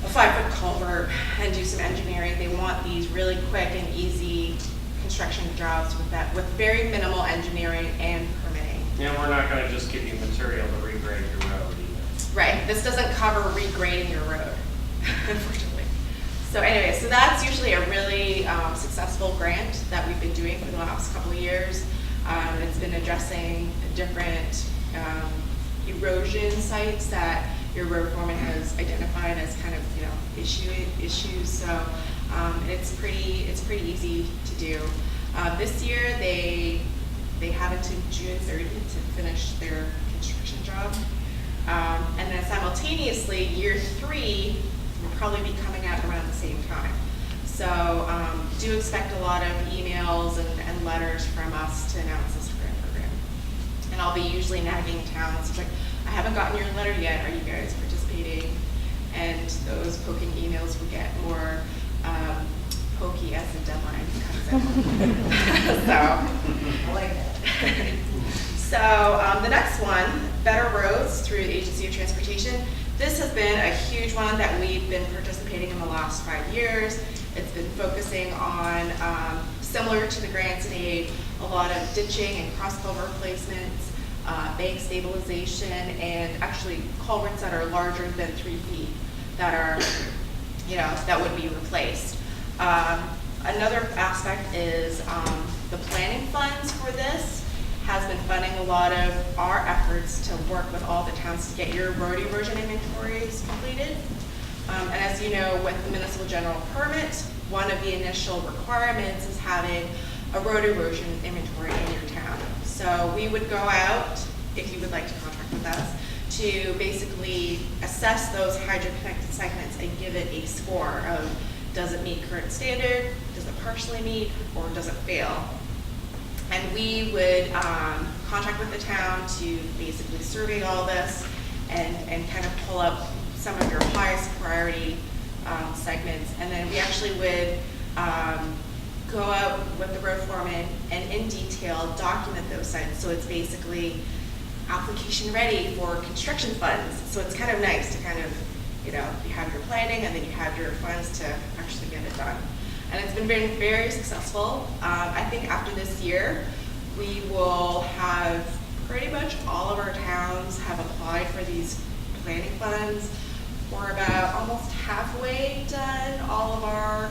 5-foot culvert and do some engineering. They want these really quick and easy construction jobs with very minimal engineering and permitting. And we're not gonna just give you material to regrade your road either. Right, this doesn't cover regrading your road, unfortunately. So anyway, so that's usually a really successful grant that we've been doing for the last couple of years. It's been addressing different erosion sites that your road foreman has identified as kind of issues. So it's pretty easy to do. This year they have until June 30th to finish their construction job, and then simultaneously year 3 will probably be coming out around the same time. So do expect a lot of emails and letters from us to announce this grant program. And I'll be usually nagging towns like, I haven't gotten your letter yet, are you guys participating? And those poking emails will get more pokey as the deadline comes in. So, I like that. So the next one, Better Roads through the Agency of Transportation. This has been a huge one that we've been participating in the last 5 years. It's been focusing on, similar to the grants and aid, a lot of ditching and cross culvert replacements, bank stabilization, and actually culverts that are larger than 3 feet that are, that would be replaced. Another aspect is the planning funds for this has been funding a lot of our efforts to work with all the towns to get your road erosion inventories completed. And as you know, with the municipal general permit, one of the initial requirements is having a road erosion inventory in your town. So we would go out, if you would like to contract with us, to basically assess those hydro-connected segments and give it a score of, does it meet current standard, does it partially meet, or does it fail? And we would contract with the town to basically survey all this and kind of pull up some of your highest priority segments. And then we actually would go out with the road foreman and in detail document those sites. So it's basically application ready for construction funds. So it's kind of nice to kind of, you have your planning and then you have your funds to actually get it done. And it's been very, very successful. I think after this year, we will have pretty much all of our towns have applied for these planning funds. We're about almost halfway done all of our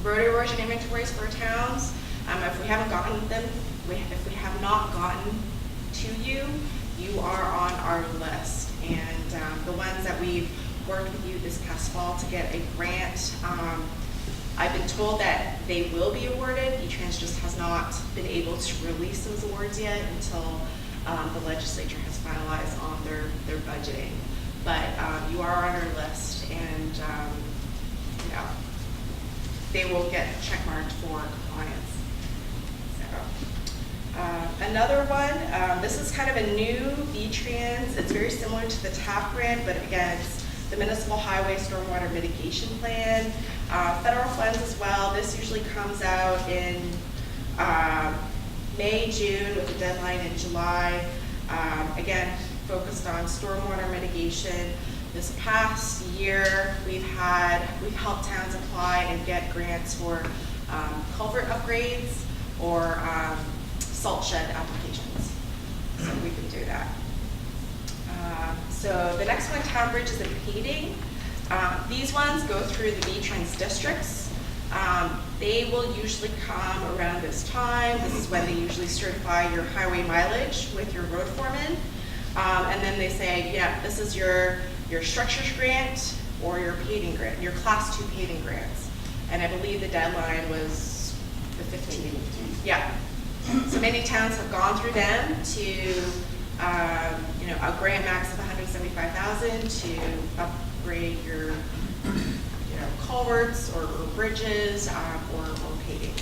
road erosion inventories for our towns. If we haven't gotten them, if we have not gotten to you, you are on our list. And the ones that we've worked with you this past fall to get a grant, I've been told that they will be awarded. E-Trans just has not been able to release those awards yet until the legislature has finalized on their budgeting. But you are on our list, and they will get checkmarked for compliance. So, another one, this is kind of a new V-Trans. It's very similar to the TAP grant, but again, it's the municipal highway stormwater mitigation plan, federal funds as well. This usually comes out in May, June, with a deadline in July. Again, focused on stormwater mitigation. This past year, we've helped towns apply and get grants for culvert upgrades or salt shed applications. So we can do that. So the next one, town bridges and paving. These ones go through the V-Trans districts. They will usually come around this time. This is when they usually certify your highway mileage with your road foreman. And then they say, yeah, this is your structures grant or your paving grant, your class 2 paving grants. And I believe the deadline was the 15th. Yeah. So many towns have gone through them to, a grant max of $175,000 to upgrade your, culverts or bridges or paving.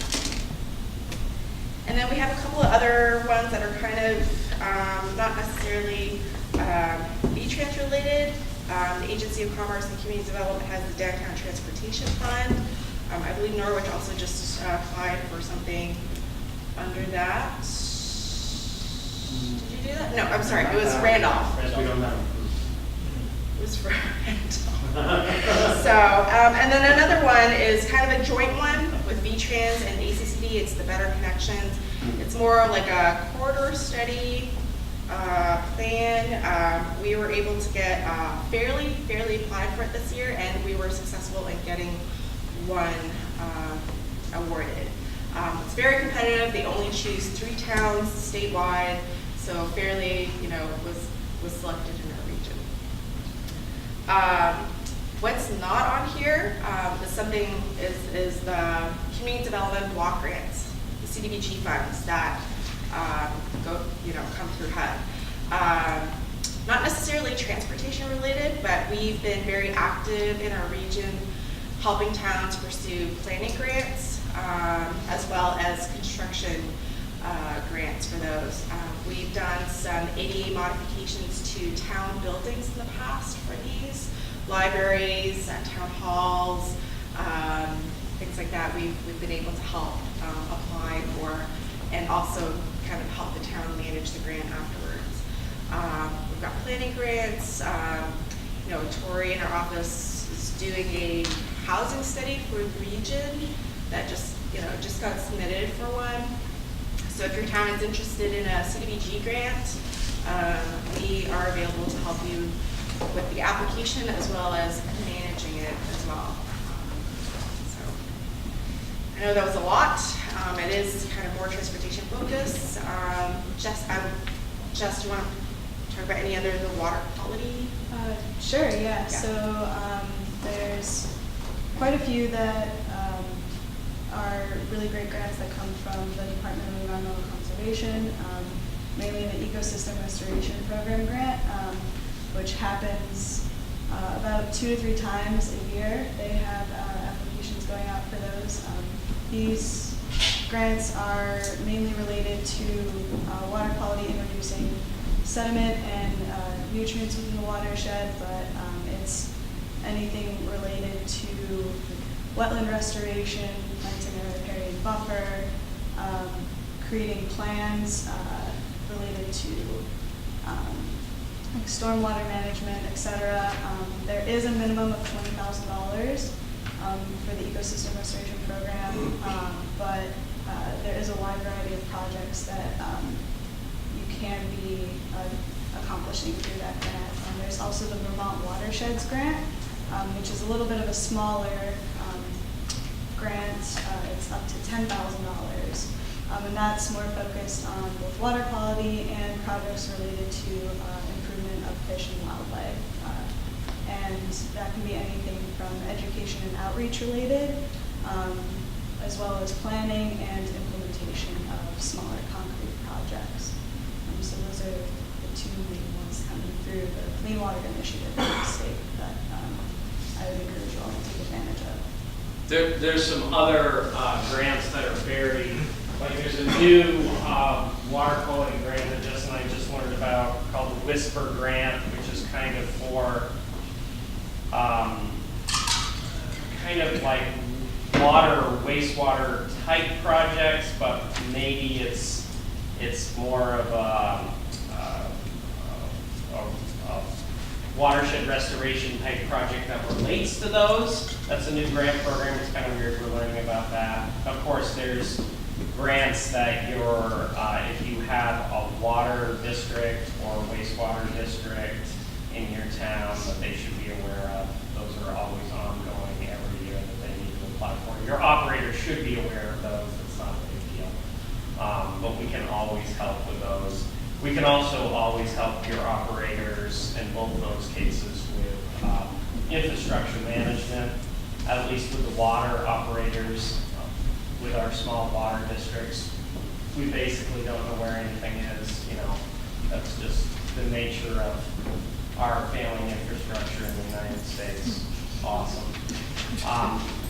And then we have a couple of other ones that are kind of not necessarily V-Trans related. The Agency of Commerce and Community Development has the Downtown Transportation Fund. I believe Norwich also just applied for something under that. Did you do that? No, I'm sorry, it was Randolph. We don't have. It was for Randolph. So, and then another one is kind of a joint one with V-Trans and ACCD. It's the Better Connections. It's more of like a corridor study plan. We were able to get fairly applied for it this year, and we were successful in getting one awarded. It's very competitive. They only choose 3 towns statewide, so fairly, was selected in our region. What's not on here is the community development block grants, the CDBG funds that come through HUD. Not necessarily transportation related, but we've been very active in our region helping towns pursue planning grants as well as construction grants for those. We've done some ADA modifications to town buildings in the past for these, libraries, town halls, things like that. We've been able to help apply for and also kind of help the town manage the grant afterwards. We've got planning grants. Tori in our office is doing a housing study for the region that just got submitted for one. So if your town is interested in a CDBG grant, we are available to help you with the application as well as managing it as well. So I know that was a lot. It is kind of more transportation focused. Jess, do you want to talk about any other of the water quality? Sure, yeah. So there's quite a few that are really great grants that come from the Department of Environmental Conservation, mainly the Ecosystem Restoration Program grant, which happens about 2 to 3 times a year. They have applications going out for those. These grants are mainly related to water quality and reducing sediment and nutrients within the watershed, but it's anything related to wetland restoration, planting a riparian buffer, creating plans related to like stormwater management, etc. There is a minimum of $20,000 for the ecosystem restoration program, but there is a wide variety of projects that you can be accomplishing through that grant. There's also the Vermont Watersheds Grant, which is a little bit of a smaller grant. It's up to $10,000, and that's more focused on both water quality and projects related to improvement of fish and wildlife. And that can be anything from education and outreach related, as well as planning and implementation of smaller concrete projects. So those are the 2 main ones coming through the Clean Water Initiative in the state that I would encourage you all to take advantage of. There's some other grants that are very, like there's a new water quality grant that Jess and I just learned about called the Whisper Grant, which is kind of for kind of like water or wastewater type projects, but maybe it's more of a watershed restoration type project that relates to those. That's a new grant program. It's kind of weird we're learning about that. Of course, there's grants that you're, if you have a water district or wastewater district in your town that they should be aware of. Those are always ongoing every year that they need to apply for. Your operator should be aware of those. It's not a big deal. But we can always help with those. We can also always help your operators in both of those cases with infrastructure management, at least with the water operators, with our small water districts. We basically don't know where anything is, you know, that's just the nature of our failing infrastructure in the United States. Awesome.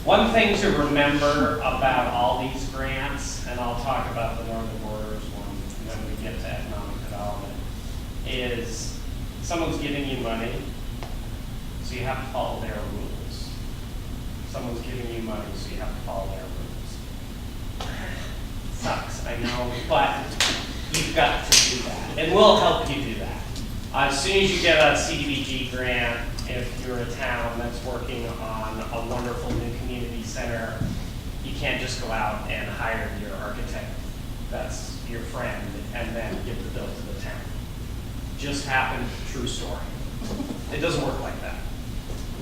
One thing to remember about all these grants, and I'll talk about the Northern Borders one when we get to economic development, is someone's giving you money, so you have to follow their rules. Someone's giving you money, so you have to follow their rules. Sucks, I know, but you've got to do that, and we'll help you do that. As soon as you get a CDBG grant, if you're a town that's working on a wonderful new community center, you can't just go out and hire your architect that's your friend and then give the bill to the town. Just happened, true story. It doesn't work like that.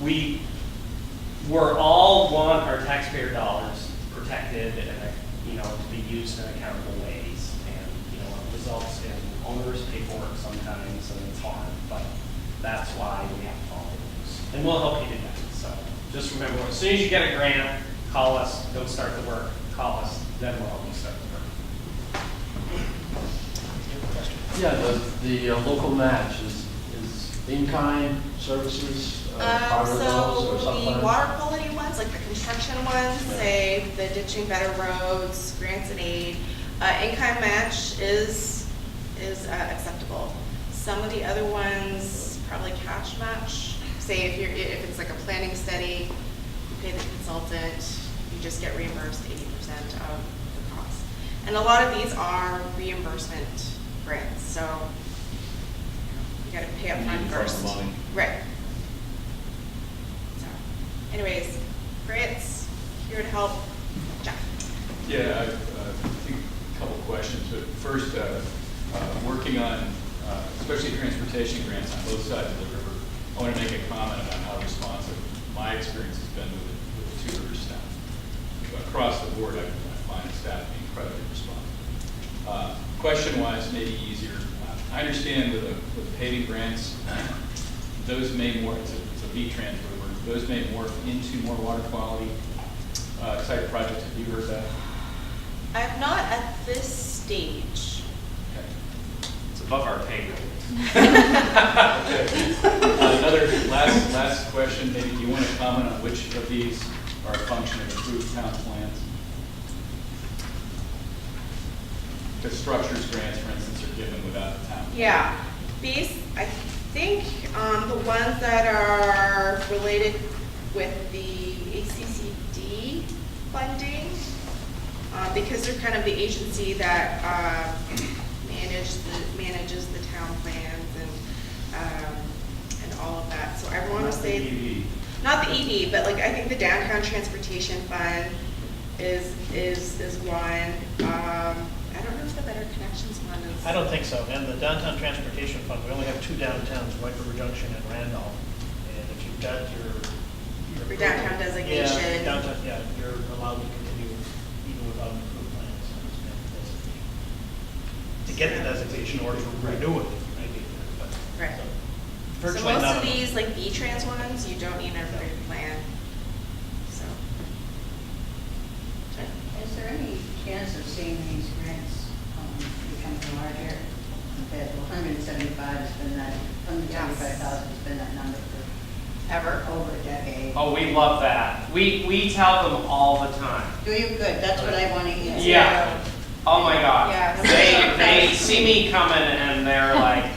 We're all want our taxpayer dollars protected and, you know, to be used in accountable ways. And, you know, it results in onerous paperwork sometimes, and it's hard, but that's why we have to follow rules. And we'll help you do that. So just remember, as soon as you get a grant, call us, don't start the work, call us, then we'll help you start the work. Yeah, the local match is in-kind services, part of those or So something? the water quality ones, like the construction ones, say the ditching better roads, grants and aid, in-kind match is acceptable. Some of the other ones, probably cash match. Say if it's like a planning study, you pay the consultant, you just get reimbursed 80% of the cost. And a lot of these are reimbursement grants, so you gotta pay up front first. Right. So, anyways, grants, here to help. Jeff. Yeah, I think a couple questions. But first, working on, especially transportation grants on both sides of the river, I want to make a comment about how responsive my experience has been with the Two Rivers staff. Across the board, I find staff being incredibly responsive. Question-wise, maybe easier. I understand with the paving grants, those may morph, it's a V-Trans river, those may morph into more water quality type projects. Have you heard that? I have not at this stage. Okay. It's above our pay grade. Another last question, maybe do you want to comment on which of these are a function of approved town plans? The structures grants, for instance, are given without the town. Yeah, these, I think the ones that are related with the ACCD funding, because they're kind of the agency that manages the town plans and all of that. So I want to say, not the ED, but like I think the downtown transportation fund is one. I don't know if the Better Connections one is. I don't think so. And the downtown transportation fund, we only have two downtowns, White River Junction and Randolph. And if you've got your downtown designation. Yeah, downtown, yeah, you're allowed to continue even without an approved plan. To get the designation or to renew it, maybe. But, Right. so, So virtually most none of them. these, like V-Trans ones, you don't need an approved plan. So. Is there any chance of seeing these grants becoming larger? Compared to 175 has been that, 175,000 has been that number for Ever. over a decade. Oh, we love that. We tell them all the time. Do you? Good, that's what I want to hear. Yeah. Oh my God. Yeah. They see me coming and they're like, I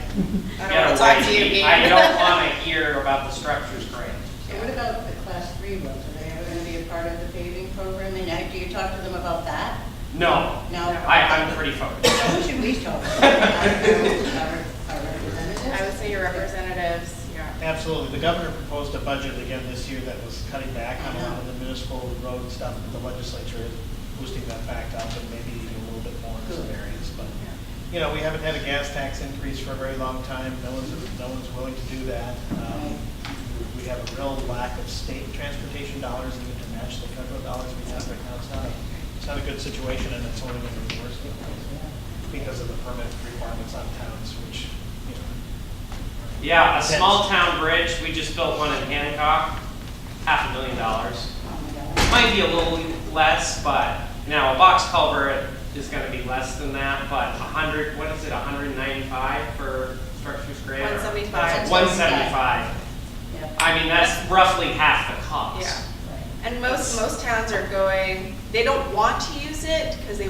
don't get want to talk to away. you again. I don't want to hear about the structures grant. So what about the class 3 roads? Are they ever going to be part of the paving program? And do you talk to them about that? No, No? I'm pretty focused. So who should we talk to? Our representatives? I would say your representatives, yeah. Absolutely. The governor proposed a budget again this year that was cutting back on a lot of the municipal road stuff, but the legislature is boosting that back up and maybe even a little bit more in some areas. But, you know, we haven't had a gas tax increase for a very long time. No one's willing to do that. We have a real lack of state transportation dollars even to match the federal dollars we have right now. It's not a good situation, and it's only going to be worse because of the permit requirements on towns, which, you know. Yeah, a small town bridge, we just built one in Hancock, $500,000. Might be a little less, but now a box culvert is gonna be less than that, but 100, what is it, 195 for structures grant? 175. 175. Yeah. I mean, that's roughly half the cost. Yeah. And most towns are going, they don't want to use it because they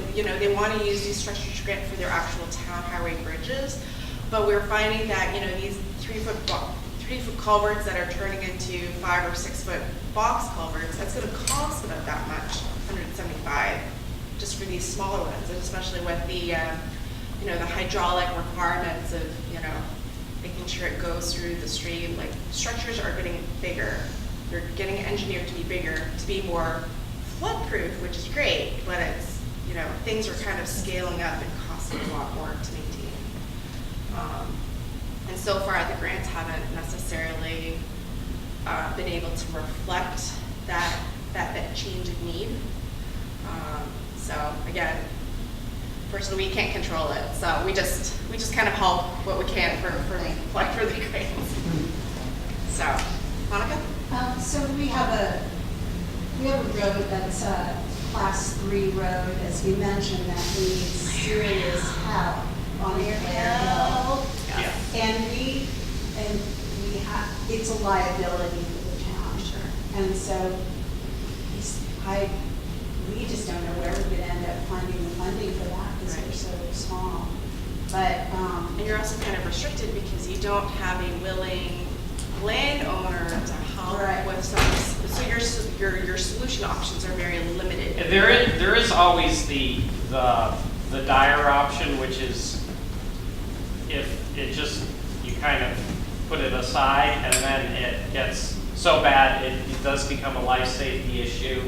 want to use these structures grant for their actual town highway bridges. But we're finding that, these 3-foot culverts that are turning into 5 or 6 foot box culverts, that's going to cost about that much, 175, just for these smaller ones, and especially with the, the hydraulic requirements of, making sure it goes through the stream. Like, structures are getting bigger. They're getting engineered to be bigger, to be more flood-proof, which is great, but it's, things are kind of scaling up and costing a lot more to maintain. And so far, the grants haven't necessarily been able to reflect that change of need. So again, personally, we can't control it, so we just kind of help what we can for the grants. So, Monica? So we have a road that's a class 3 road, as you mentioned, that needs serious help on Blair Hill. Yeah. And we have, it's a liability for the town. Sure. And so we just don't know where we could end up finding the funding for that because we're so small. But And you're also kind of restricted because you don't have a willing landowner to help Right. with some. So your solution options are very limited. There is always the dire option, which is if it just, you kind of put it aside and then it gets so bad, it does become a life safety issue.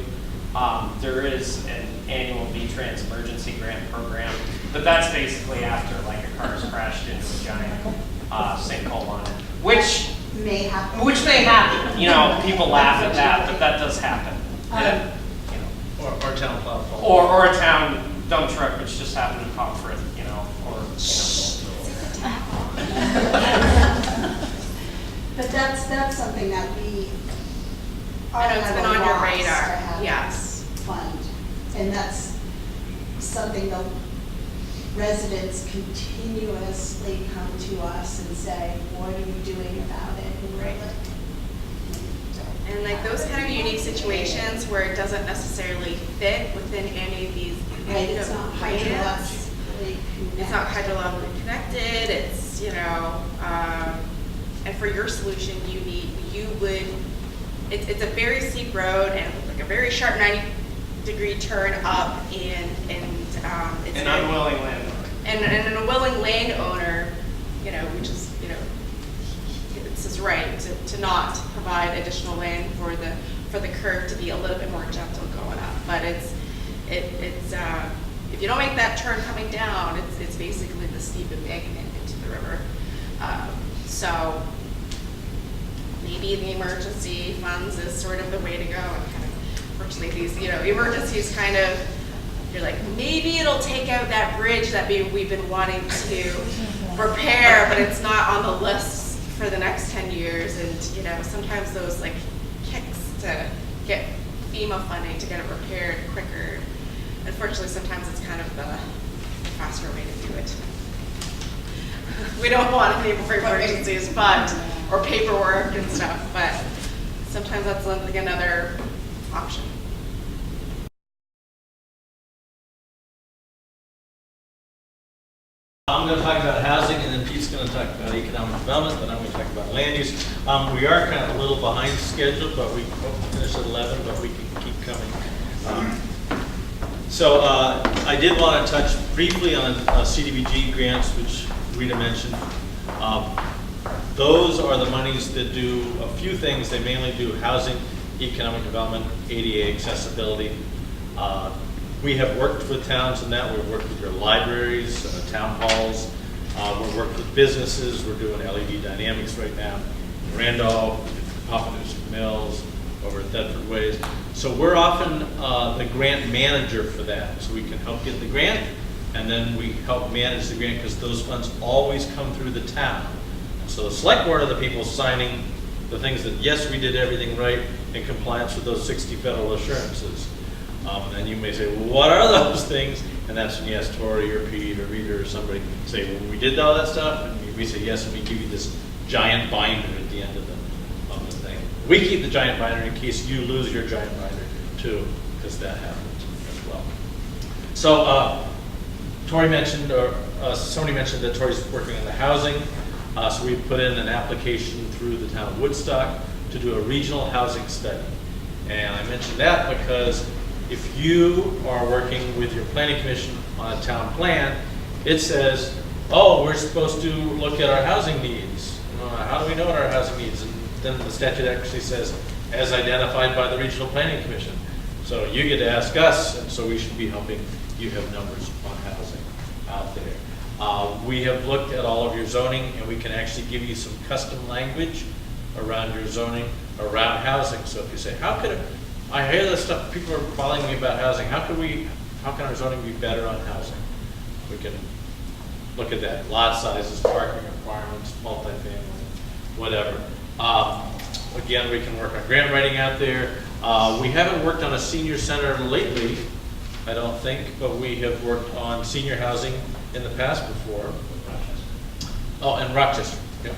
There is an annual V-Trans emergency grant program, but that's basically after like a car's crashed into a giant sinkhole on it, which may happen. People laugh at that, but that does happen. And, Or town plow fault. or a town dump truck which just happened to pop for it, But that's something that we I know it's been on your to radar. have Yes. fund. And that's something the residents continuously come to us and say, what are you doing about it? And we're Right. like, And like those kind of unique situations where it doesn't necessarily fit within any of these, right, it's not plans. hydrologically It's not connected. hydrologically connected, it's, and for your solution, it's a very steep road and like a very sharp 90-degree turn up and it's an very- unwilling landlord. and an unwilling landowner, which is, it's his right to not provide additional land for the curve to be a little bit more gentle going up. But it's if you don't make that turn coming down, it's basically the steep embankment into the river. So maybe the emergency funds is sort of the way to go. And kind of, unfortunately, these emergencies kind of, you're like, maybe it'll take out that bridge that we've been wanting to repair, but it's not on the list for the next 10 years. And sometimes those like kicks to get FEMA funding to get it repaired quicker. Unfortunately, sometimes it's kind of the faster way to do it. We don't want any more emergencies, or paperwork and stuff, but sometimes that's like another option. I'm going to talk about housing, and then Pete's going to talk about economic development, then I'm going to talk about land use. We are kind of a little behind schedule, but we hope to finish at 11, but we can keep coming. So I did want to touch briefly on CDBG grants, which Rita mentioned. Those are the monies that do a few things. They mainly do housing, economic development, ADA accessibility. We have worked with towns in that. We've worked with your libraries, town halls. We've worked with businesses. We're doing LED dynamics right now in Randolph, Papanews Mills, over at Thetford Ways. So we're often the grant manager for that. So we can help get the grant, and then we help manage the grant because those funds always come through the town. So the select board are the people signing the things that, yes, we did everything right in compliance with those 60 federal assurances. And you may say, well, what are those things? And that's when you ask Tori or Pete or Rita or somebody, say, well, we did all that stuff, and we say yes, and we give you this giant binder at the end of the thing. We keep the giant binder in case you lose your giant binder too, because that happens as well. So Tori mentioned, or somebody mentioned that Tori's working on the housing. So we put in an application through the town of Woodstock to do a regional housing study. And I mentioned that because if you are working with your planning commission on a town plan, it says, oh, we're supposed to look at our housing needs. How do we know what our housing needs? And then the statute actually says, as identified by the regional planning commission. So you get to ask us, and so we should be helping you have numbers on housing out there. We have looked at all of your zoning, and we can actually give you some custom language around your zoning, around housing. So if you say, I hear this stuff, people are calling me about housing, how can our zoning be better on housing? We can look at that. Lot sizes, parking requirements, multifamily, whatever. Again, we can work on grant writing out there. We haven't worked on a senior center lately, I don't think, but we have worked on senior housing in the past before. Oh, and Rochester, yeah.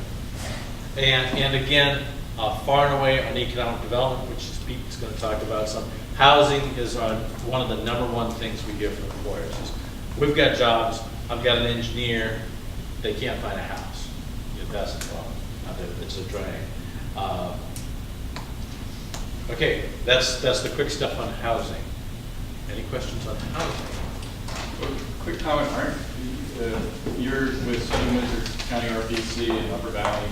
And again, far and away on economic development, which Pete's going to talk about some. Housing is one of the #1 things we hear from employers. Is, we've got jobs, I've got an engineer, they can't find a house. That's the problem. It's a drag. Okay, that's the quick stuff on housing. Any questions on housing? Well, quick comment, aren't you're with Southern Windsor County RPC in Upper Valley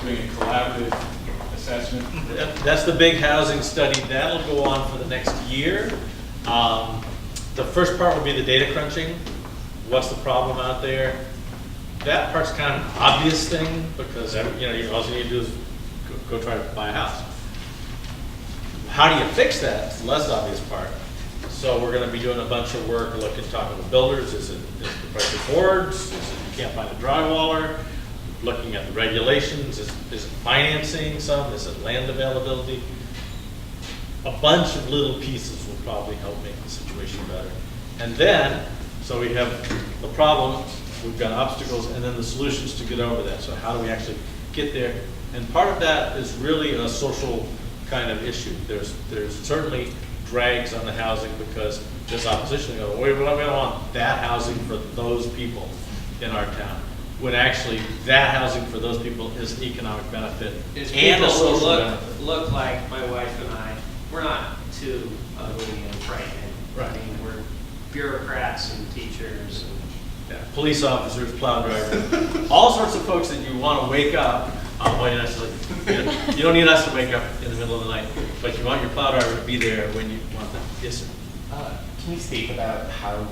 doing a collaborative assessment? That's the big housing study. That'll go on for the next year. The first part will be the data crunching. What's the problem out there? That part's kind of an obvious thing because all you need to do is go try to buy a house. How do you fix that? It's the less obvious part. So we're going to be doing a bunch of work, talking to builders. Is it the price of boards? Is it you can't find a drywaller? Looking at the regulations. Is it financing some? Is it land availability? A bunch of little pieces will probably help make the situation better. And then, so we have the problem, we've got obstacles, and then the solutions to get over that. So how do we actually get there? And part of that is really a social kind of issue. There's certainly drags on the housing because there's opposition. They go, wait, we don't want that housing for those people in our town. When actually that housing for those people is an economic benefit It's and a people who social benefit. look like my wife and I. We're not too ugly and frightening. Right. I mean, we're bureaucrats and teachers and Yeah, police officers, plow drivers, all sorts of folks that you want to wake up. You don't need us to wake up in the middle of the night, but you want your plow driver to be there when you want them. Yes, sir. Can you speak about how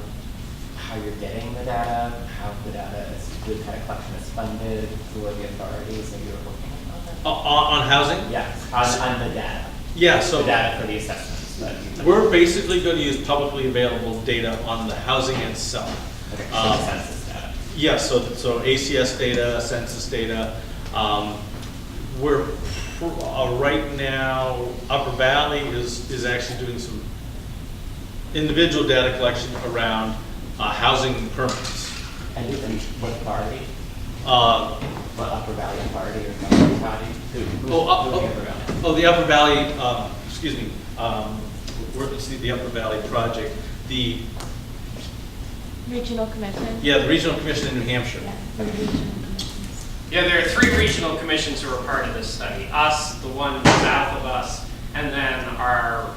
you're getting the data, how the data is, the data collection is funded, who are the authorities that you're working with? On housing? Yes, on the data. Yeah, so The data for the assessments. we're basically going to use publicly available data on the housing itself. Okay, so the census data. Yeah, so ACS data, census data. We're right now, Upper Valley is actually doing some individual data collection around housing permits. And what authority? What Upper Valley authority or government body? Who's doing Upper Valley? The Upper Valley, excuse me, it's the Upper Valley project. The Regional Commission? Yeah, the Regional Commission in New Hampshire. Yeah, the regional. Yeah, there are 3 regional commissions who are part of this study. Us, the one south of us, and then our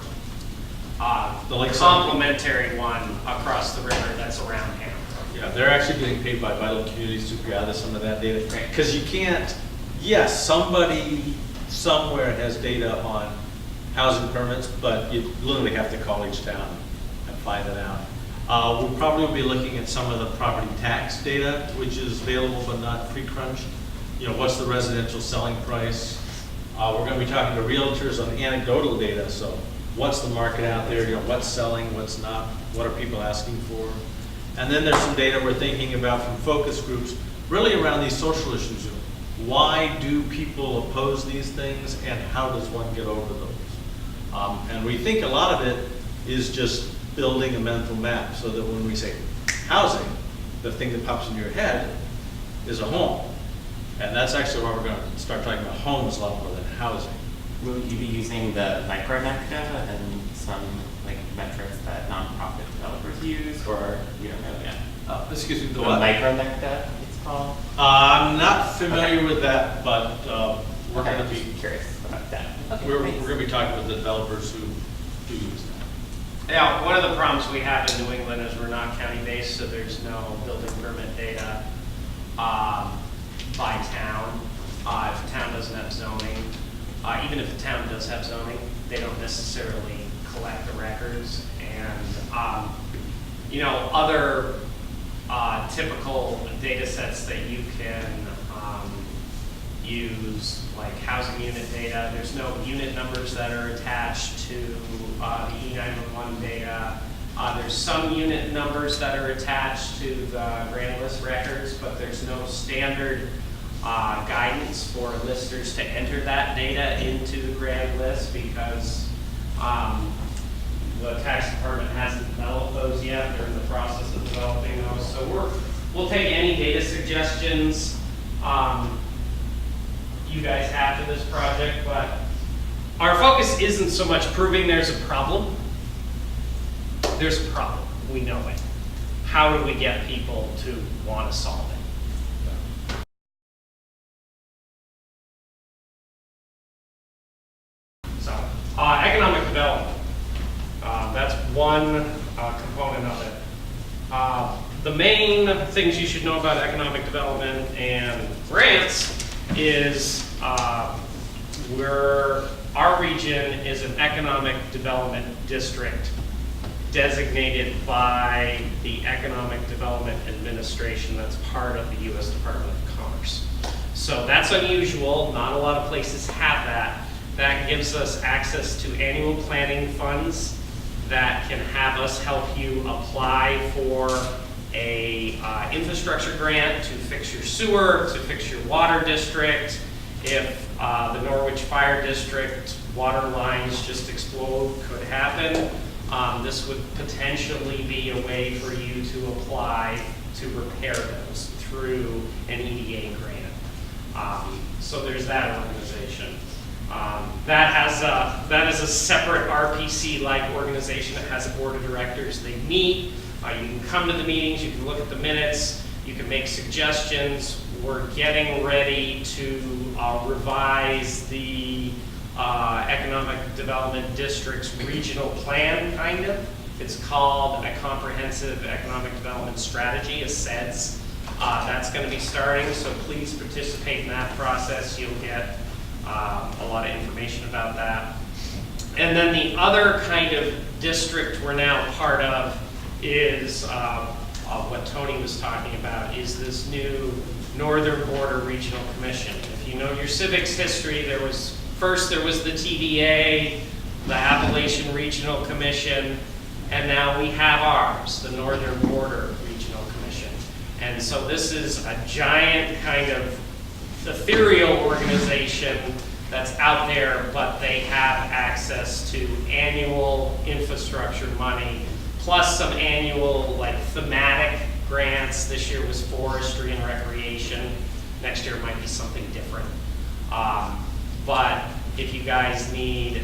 The Lakeside. complementary one across the river that's around Hamilton. Yeah, they're actually getting paid by Vital Communities to gather some of that data. Because you can't, yes, somebody somewhere has data on housing permits, but you literally have to call each town and find it out. We'll probably be looking at some of the property tax data, which is available but not pre-crunched. You know, what's the residential selling price? We're going to be talking to realtors on anecdotal data, so what's the market out there, you know, what's selling, what's not, what are people asking for? And then there's some data we're thinking about from focus groups, really around these social issues. Why do people oppose these things, and how does one get over those? And we think a lot of it is just building a mental map, so that when we say housing, the thing that pops into your head is a home. And that's actually why we're going to start talking about homes a lot more than housing. Will you be using the micronect data and some like metrics that nonprofit developers use, or you don't know yet? Excuse me, the The what? micronect data, it's called? I'm not familiar with that, but we're Okay, going to just be curious about that. Okay, we're thanks. going to be talking with the developers who do use that. Yeah, one of the problems we have in New England is we're not county-based, so there's no building permit data by town. If a town doesn't have zoning, even if a town does have zoning, they don't necessarily collect the records. And, you know, other typical data sets that you can use, like housing unit data, there's no unit numbers that are attached to the E911 data. There's some unit numbers that are attached to the grand list records, but there's no standard guidance for listers to enter that data into the grand list, because the tax department hasn't developed those yet. They're in the process of developing those. So we'll take any data suggestions you guys have for this project, but our focus isn't so much proving there's a problem. There's a problem. We know it. How do we get people to want to solve it? So, economic development. That's one component of it. The main things you should know about economic development and grants is our region is an economic development district designated by the Economic Development Administration that's part of the U.S. Department of Commerce. So that's unusual. Not a lot of places have that. That gives us access to annual planning funds that can have us help you apply for a infrastructure grant to fix your sewer, to fix your water district. If the Norwich Fire District water lines just explode, could happen. This would potentially be a way for you to apply to repair those through an EDA grant. So there's that organization. That is a separate RPC-like organization that has a board of directors. They meet. You can come to the meetings. You can look at the minutes. You can make suggestions. We're getting ready to revise the Economic Development District's regional plan, kind of. It's called a Comprehensive Economic Development Strategy, a CEDS. That's going to be starting, so please participate in that process. You'll get a lot of information about that. And then the other kind of district we're now part of is what Tony was talking about, is this new Northern Border Regional Commission. If you know your civics history, there was the TVA, the Appalachian Regional Commission, and now we have ours, the Northern Border Regional Commission. And so this is a giant kind of ethereal organization that's out there, but they have access to annual infrastructure money, plus some annual like thematic grants. This year was forestry and recreation. Next year it might be something different. But if you guys need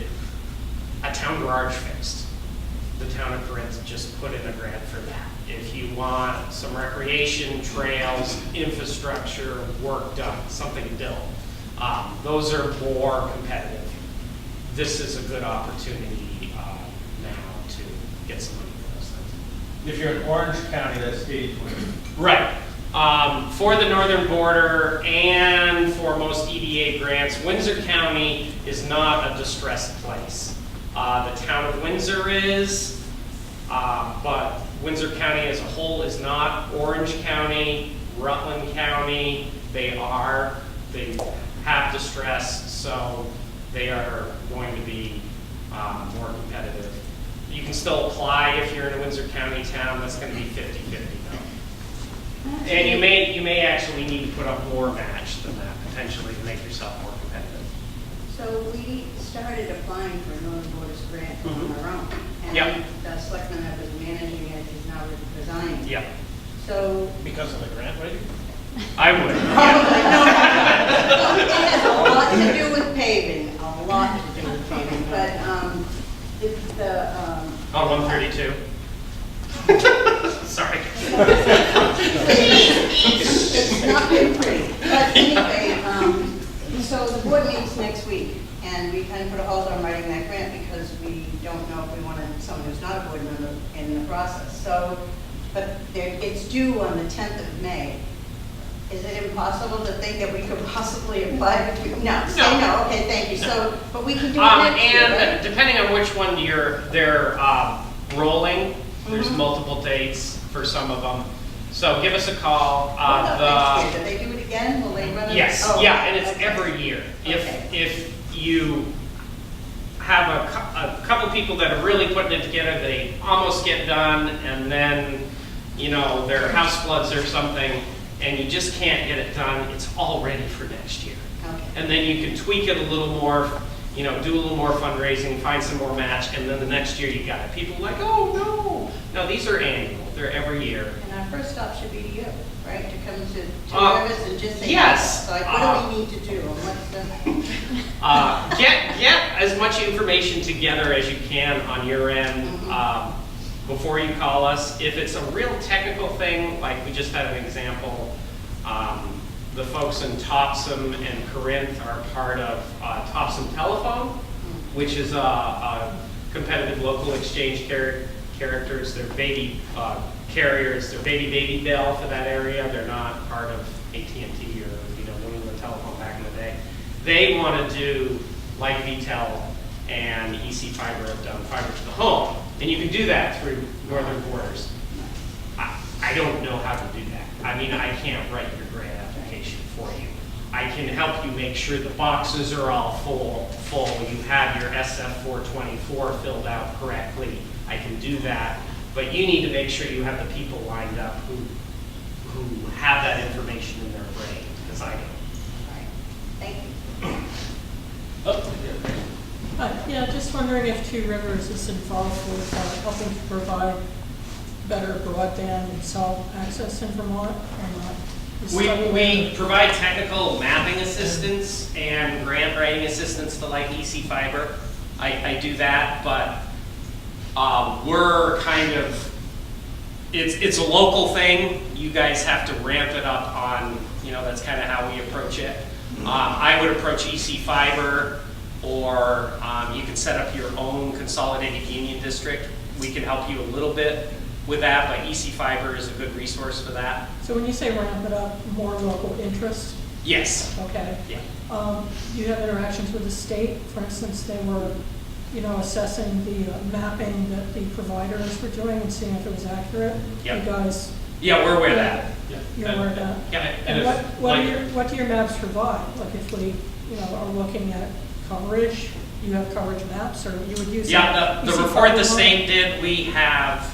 a town garage fixed, the town of Corinth just put in a grant for that. If you want some recreation, trails, infrastructure, work done, something built, those are more competitive. This is a good opportunity now to get some money for those things. If you're in Orange County, that's 80/20. Right. For the northern border and for most EDA grants, Windsor County is not a distressed place. The town of Windsor is, but Windsor County as a whole is not. Orange County, Rutland County, they have distress, so they are going to be more competitive. You can still apply if you're in a Windsor County town. That's going to be 50-50 though. And you may actually need to put up more match than that potentially to make yourself more competitive. So we started applying for a Northern Borders grant on our own. Yep. And the selectman that was managing it is now resigning. Yep. So. Because of the grant writing? I would. Probably, Yeah. no. It has a lot to do with paving, a lot to do with paving, but On 132. Sorry. It's not been pretty, but anyway, so the board meets next week, and we kind of put a hold on writing that grant because we don't know if we want someone who's not a board member in the process. So, but it's due on the 10th of May. Is it impossible to think that we could possibly apply? No, say no. Okay, thank you. So, but we can do it next year, And right? depending on which one they're rolling, there's multiple dates for some of them. So give us a call. What about next year? Do they do it again? Will they run it? Yes, Oh, yeah, and it's okay. every year. Okay. If you have a couple people that are really putting it together, they almost get done, and then, their house floods or something, and you just can't get it done, it's all ready for next year. Okay. And then you can tweak it a little more, do a little more fundraising, find some more match, and then the next year you got it. People are like, oh, no. No, these are annual. They're every year. And our first stop should be to you, right? To come to Rivers and just say, yes. So like, what do we need to do? And what's the... Get as much information together as you can on your end before you call us. If it's a real technical thing, like we just had an example, the folks in Topsom and Corinth are part of Topsom Telephone, which is a competitive local exchange characters. They're baby carriers. They're baby bell for that area. They're not part of AT&T or New England Telephone back in the day. They want to do like VTEL and EC Fiber have done fiber to the home, and you can do that through Northern Borders. I don't know how to do that. I mean, I can't write your grant application for you. I can help you make sure the boxes are all full. You have your SF424 filled out correctly. I can do that, but you need to make sure you have the people lined up who have that information in their brain, because I don't. All right. Thank you. Yeah, just wondering if Two Rivers is involved with helping to provide better broadband and cell access in Vermont or not? We provide technical mapping assistance and grant writing assistance to like EC Fiber. I do that, but we're kind of, it's a local thing. You guys have to ramp it up on, that's kind of how we approach it. I would approach EC Fiber, or you can set up your own consolidated union district. We can help you a little bit with that, but EC Fiber is a good resource for that. So when you say ramp it up, more local interest? Yes. Okay. Yeah. You have interactions with the state? For instance, they were, assessing the mapping that the providers were doing and seeing if it was accurate. Yep. You guys? Yeah, we're aware of that. You're aware of that? Yeah. And what do your maps provide? Like if we, are looking at coverage, you have coverage maps, or you would use? Yeah, the report the state did, we have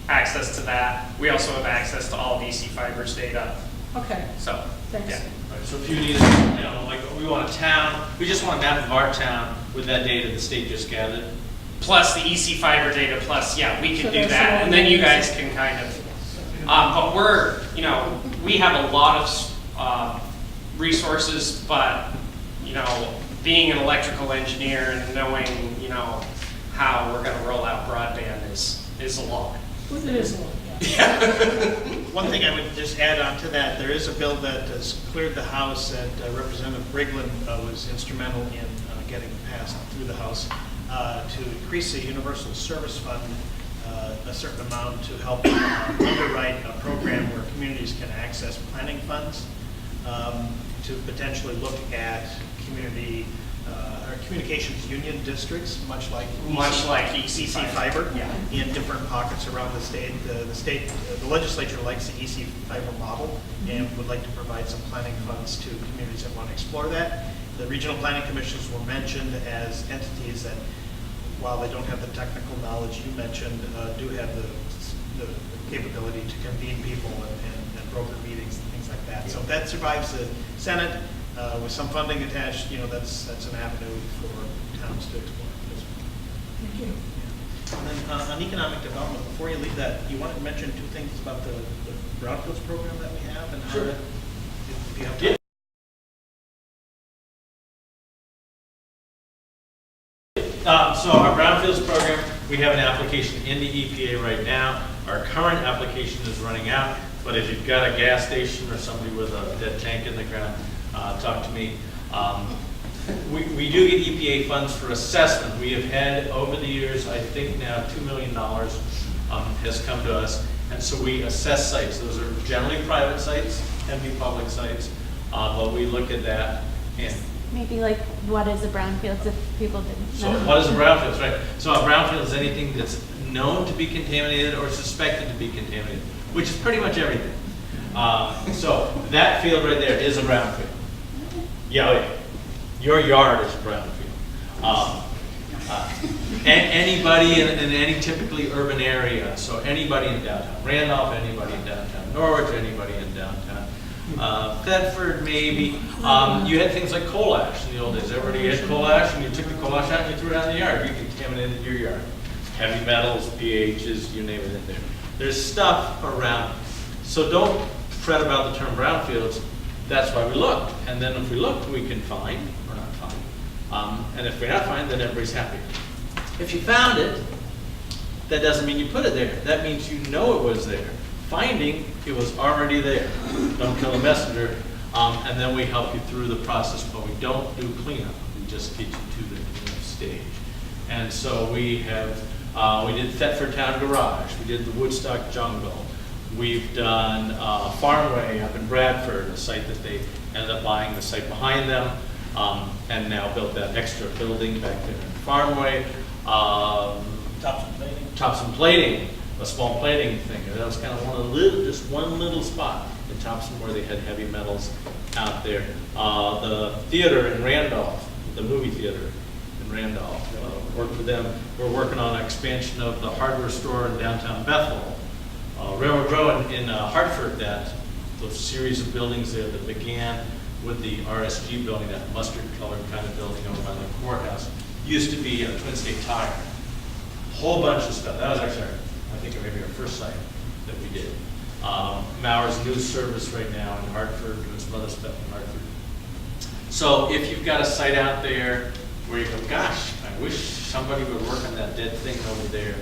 access to that. We also have access to all of EC Fiber's data. Okay. So, thanks. yeah. Right, so if you need, like we want a town, we just want a map of our town with that data the state just gathered. Plus the EC Fiber data, plus, yeah, we can So do that's that. all And then you amazing. guys can kind of, but we're, we have a lot of resources, but, being an electrical engineer and knowing, how we're gonna roll out broadband is a lot. It is a lot, yeah. One thing I would just add on to that, there is a bill that has cleared the House that Representative Brigland was instrumental in getting passed through the House to increase the Universal Service Fund a certain amount to help underwrite a program where communities can access planning funds to potentially look at community or communications union districts, much like EC Fiber, in different pockets around the state. The legislature likes the EC Fiber model and would like to provide some planning funds to communities that want to explore that. The regional planning commissions were mentioned as entities that, while they don't have the technical knowledge you mentioned, do have the capability to convene people and broker meetings and things like that. So if that survives the Senate with some funding attached, that's an avenue for towns to explore. Thank you. And then on economic development, before you leave that, you wanted to mention two things about the Brownfields program that we have and how that, if you have time. So our Brownfields program, we have an application in the EPA right now. Our current application is running out, but if you've got a gas station or somebody with a dead tank in the ground, talk to me. We do get EPA funds for assessment. We have had over the years, I think now $2 million has come to us. And so we assess sites. Those are generally private sites, can be public sites, but we look at that. And Maybe like, what is a brownfields if people didn't know? so what is a brownfields, right? So a brownfield is anything that's known to be contaminated or suspected to be contaminated, which is pretty much everything. So that field right there is a brownfield. Yeah. Your yard is a brownfield. Anybody in any typically urban area, so anybody in downtown Randolph, anybody in downtown Norwich, anybody in downtown Thetford, maybe. You had things like coal ash in the old days. Everybody had coal ash, and you took the coal ash out and you threw it out in the yard. You contaminated your yard. Heavy metals, pHs, you name it in there. There's stuff around. So don't fret about the term brownfields. That's why we looked. And then if we looked, we can find or not find. And if we're not find, then everybody's happy. If you found it, that doesn't mean you put it there. That means you know it was there. Finding, it was already there. Don't kill a messenger. And then we help you through the process, but we don't do cleanup. We just get you to the cleanup stage. And so we have, we did Thetford Town Garage. We did the Woodstock Jungle. We've done Farmway up in Bradford, a site that they ended up buying the site behind them, and now built that extra building back there in Farmway. Thompson Plating, a small plating thing. That was kind of just one little spot in Thompson where they had heavy metals out there. The theater in Randolph, the movie theater in Randolph, worked with them. We're working on an expansion of the hardware store in downtown Bethel. Railroad Row in Hartford, the series of buildings there that began with the RSG building, that mustard colored kind of building over by the courthouse, used to be a Twin State Tire. Whole bunch of stuff. That was actually, I think, maybe our first site that we did. Mauer's news service right now in Hartford, doing some other stuff in Hartford. So if you've got a site out there where you go, gosh, I wish somebody would work on that dead thing over there,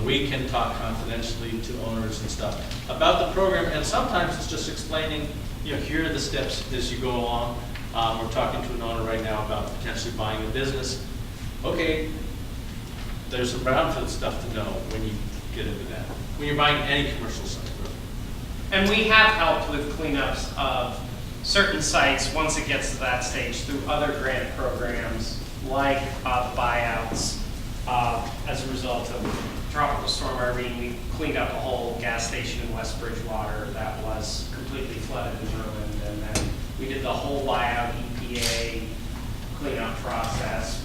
we can talk confidentially to owners and stuff about the program, and sometimes it's just explaining, here are the steps as you go along. We're talking to an owner right now about potentially buying a business. Okay, there's some brownfield stuff to know when you get into that. When you're buying any commercial site. And we have helped with cleanups of certain sites once it gets to that stage through other grant programs like the buyouts. As a result of Tropical Storm Irene, we cleaned up a whole gas station in West Bridgewater that was completely flooded and ruined, and then we did the whole buyout EPA cleanup process.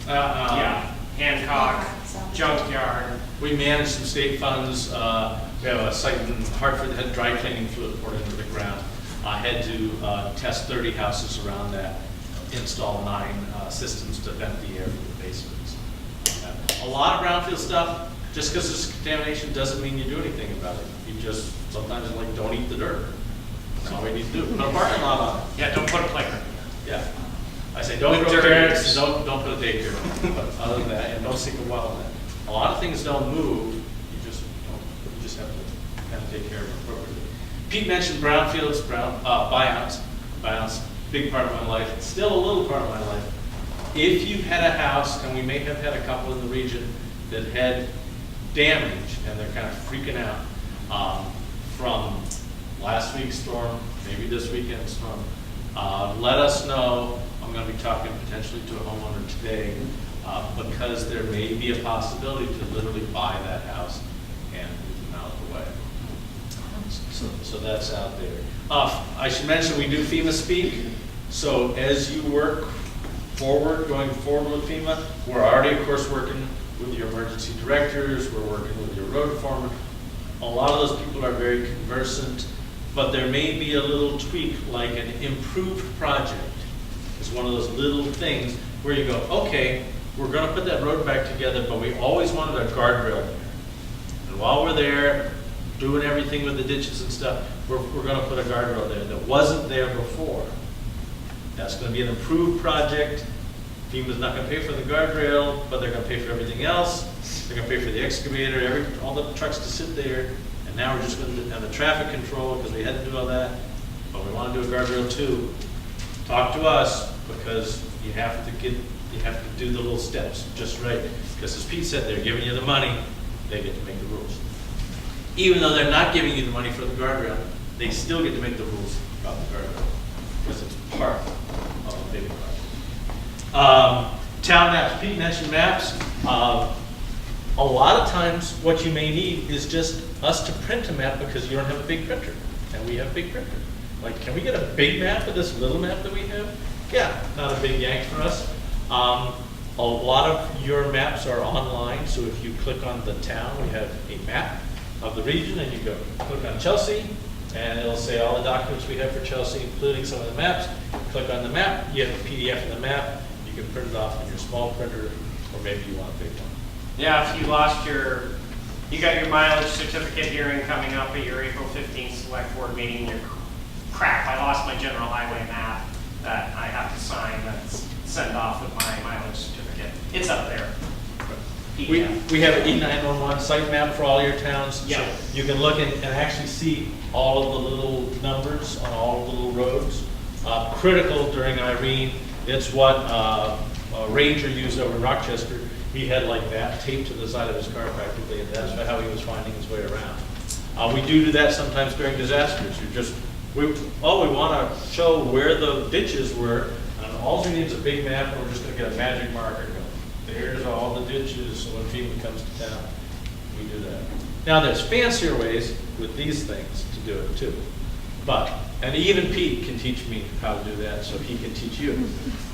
Yeah, Hancock, Junkyard. We managed some state funds. We have a site in Hartford that had dry cleaning fluid poured into the ground. I had to test 30 houses around that, install 9 systems to vent the air from the basements. A lot of brownfield stuff, just because there's contamination doesn't mean you do anything about it. You just sometimes don't eat the dirt. That's all we need to do. Put a parking lot on it. Yeah, don't put a playground. Yeah. I say, don't grow With carrots, dirt. and don't put a daycare on it. But other than that, and don't sink a well in it. A lot of things don't move, you just have to kind of take care of it appropriately. Pete mentioned brownfields, buyouts. Buyouts, big part of my life, it's still a little part of my life. If you've had a house, and we may have had a couple in the region that had damage, and they're kind of freaking out from last week's storm, maybe this weekend's storm, let us know. I'm going to be talking potentially to a homeowner today because there may be a possibility to literally buy that house and move them out of the way. So that's out there. I should mention we do FEMA speak. So as you work going forward with FEMA, we're already, of course, working with your emergency directors. We're working with your road foreman. A lot of those people are very conversant, but there may be a little tweak, like an improved project. It's one of those little things where you go, okay, we're going to put that road back together, but we always wanted a guardrail there. And while we're there, doing everything with the ditches and stuff, we're going to put a guardrail there that wasn't there before. That's going to be an improved project. FEMA's not going to pay for the guardrail, but they're going to pay for everything else. They're going to pay for the excavator, all the trucks to sit there. And now we're just going to have the traffic control because we had to do all that. But we want to do a guardrail too. Talk to us because you have to do the little steps just right. Because as Pete said, they're giving you the money, they get to make the rules. Even though they're not giving you the money for the guardrail, they still get to make the rules about the guardrail because it's part of a big project. Town maps. Pete mentioned maps. A lot of times what you may need is just us to print a map because you don't have a big printer, and we have a big printer. Like, can we get a big map of this little map that we have? Yeah, not a big yank for us. A lot of your maps are online, so if you click on the town, we have a map of the region, and you go click on Chelsea, and it'll say all the documents we have for Chelsea, including some of the maps. Click on the map, you have a PDF of the map, you can print it off on your small printer, or maybe you want a big one. Yeah, if you got your mileage certificate hearing coming up at your April 15th select board meeting, you're crap, I lost my general highway map that I have to sign that's sent off with my mileage certificate. It's up there. We have an E911 site map for all your towns. Yeah. So you can look and actually see all of the little numbers on all of the little roads. Critical during Irene, it's what a ranger used over in Rochester. He had like that taped to the side of his car practically, and that's how he was finding his way around. We do that sometimes during disasters. We want to show where the ditches were, and all we need is a big map, and we're just going to get a magic marker going. There's all the ditches, so when FEMA comes to town, we do that. Now, there's fancier ways with these things to do it too. And even Pete can teach me how to do that, so he can teach you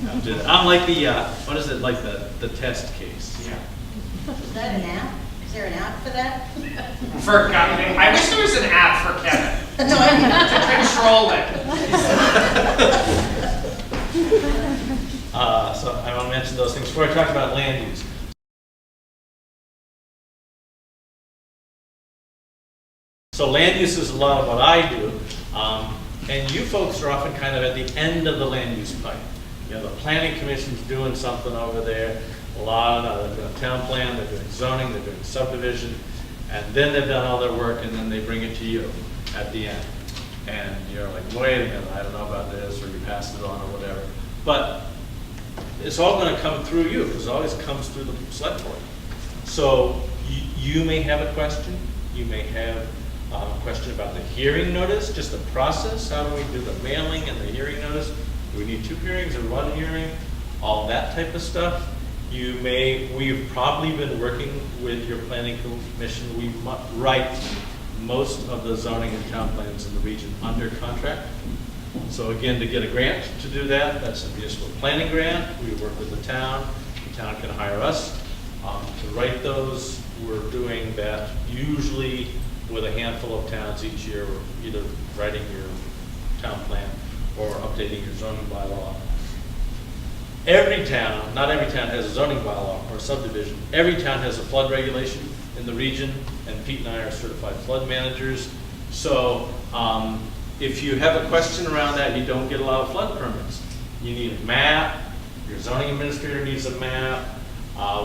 how to do that. I'm like the test case. Yeah. Is that an app? Is there an app for that? For Kevin, I wish there was an app for Kevin No, I mean, to control it. So I want to mention those things before I talk about land use. So land use is a lot of what I do, and you folks are often kind of at the end of the land use pipe. You know, the planning commission's doing something over there, they're doing town plan, they're doing zoning, they're doing subdivision, and then they've done all their work, and then they bring it to you at the end. And you're like, wait a minute, I don't know about this, or you passed it on, or whatever. But it's all going to come through you, because it always comes through the select board. So you may have a question, you may have a question about the hearing notice, just the process, how do we do the mailing and the hearing notice? Do we need 2 hearings or 1 hearing? All that type of stuff. We've probably been working with your planning commission. We write most of the zoning and town plans in the region under contract. So again, to get a grant to do that, that's a municipal planning grant. We work with the town can hire us to write those. We're doing that usually with a handful of towns each year. We're either writing your town plan or updating your zoning bylaw. Every town, not every town has a zoning bylaw or subdivision. Every town has a flood regulation in the region, and Pete and I are certified flood managers. So if you have a question around that, you don't get a lot of flood permits. You need a map, Your zoning administrator needs a map.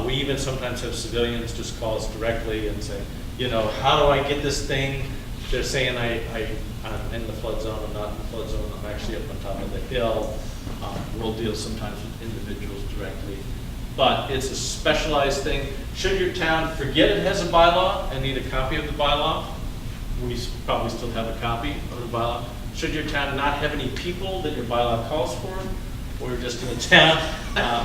We even sometimes have civilians just call us directly and say, you know, how do I get this thing? They're saying I'm in the flood zone, I'm not in the flood zone, I'm actually up on top of the hill. We'll deal sometimes with individuals directly. But it's a specialized thing. Should your town forget it has a bylaw and need a copy of the bylaw, we probably still have a copy of the bylaw. Should your town not have any people that your bylaw calls for, we're just in a town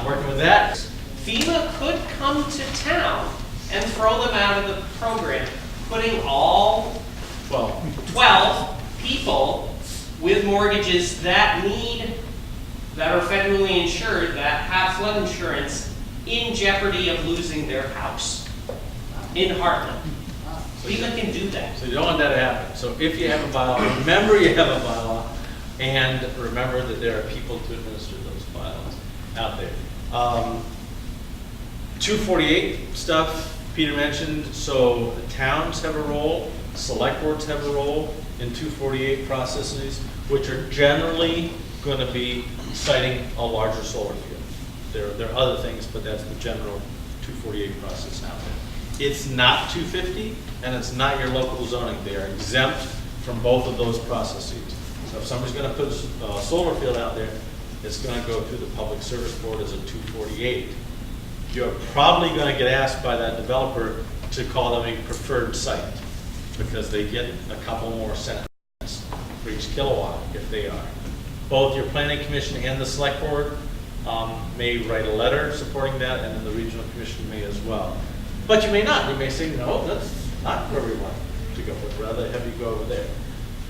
working with that. FEMA could come to town and throw them out of the program, putting all 12 people with mortgages that are federally insured, that have flood insurance, in jeopardy of losing their house in Heartland. FEMA can do that. So you don't want that to happen. So if you have a bylaw, remember you have a bylaw, and remember that there are people to administer those bylaws out there. 248 stuff Peter mentioned, so towns have a role, select boards have a role in 248 processes, which are generally going to be citing a larger solar field. There are other things, but that's the general 248 process out there. It's not 250, and it's not your local zoning. They are exempt from both of those processes. So if somebody's going to put a solar field out there, it's going to go through the Public Service Board as a 248. You're probably going to get asked by that developer to call them a preferred site because they get a couple more cents for each kilowatt if they are. Both your planning commission and the select board may write a letter supporting that, and then the regional commission may as well. But you may not. You may say, no, that's not where we want to go. We'd rather have you go over there.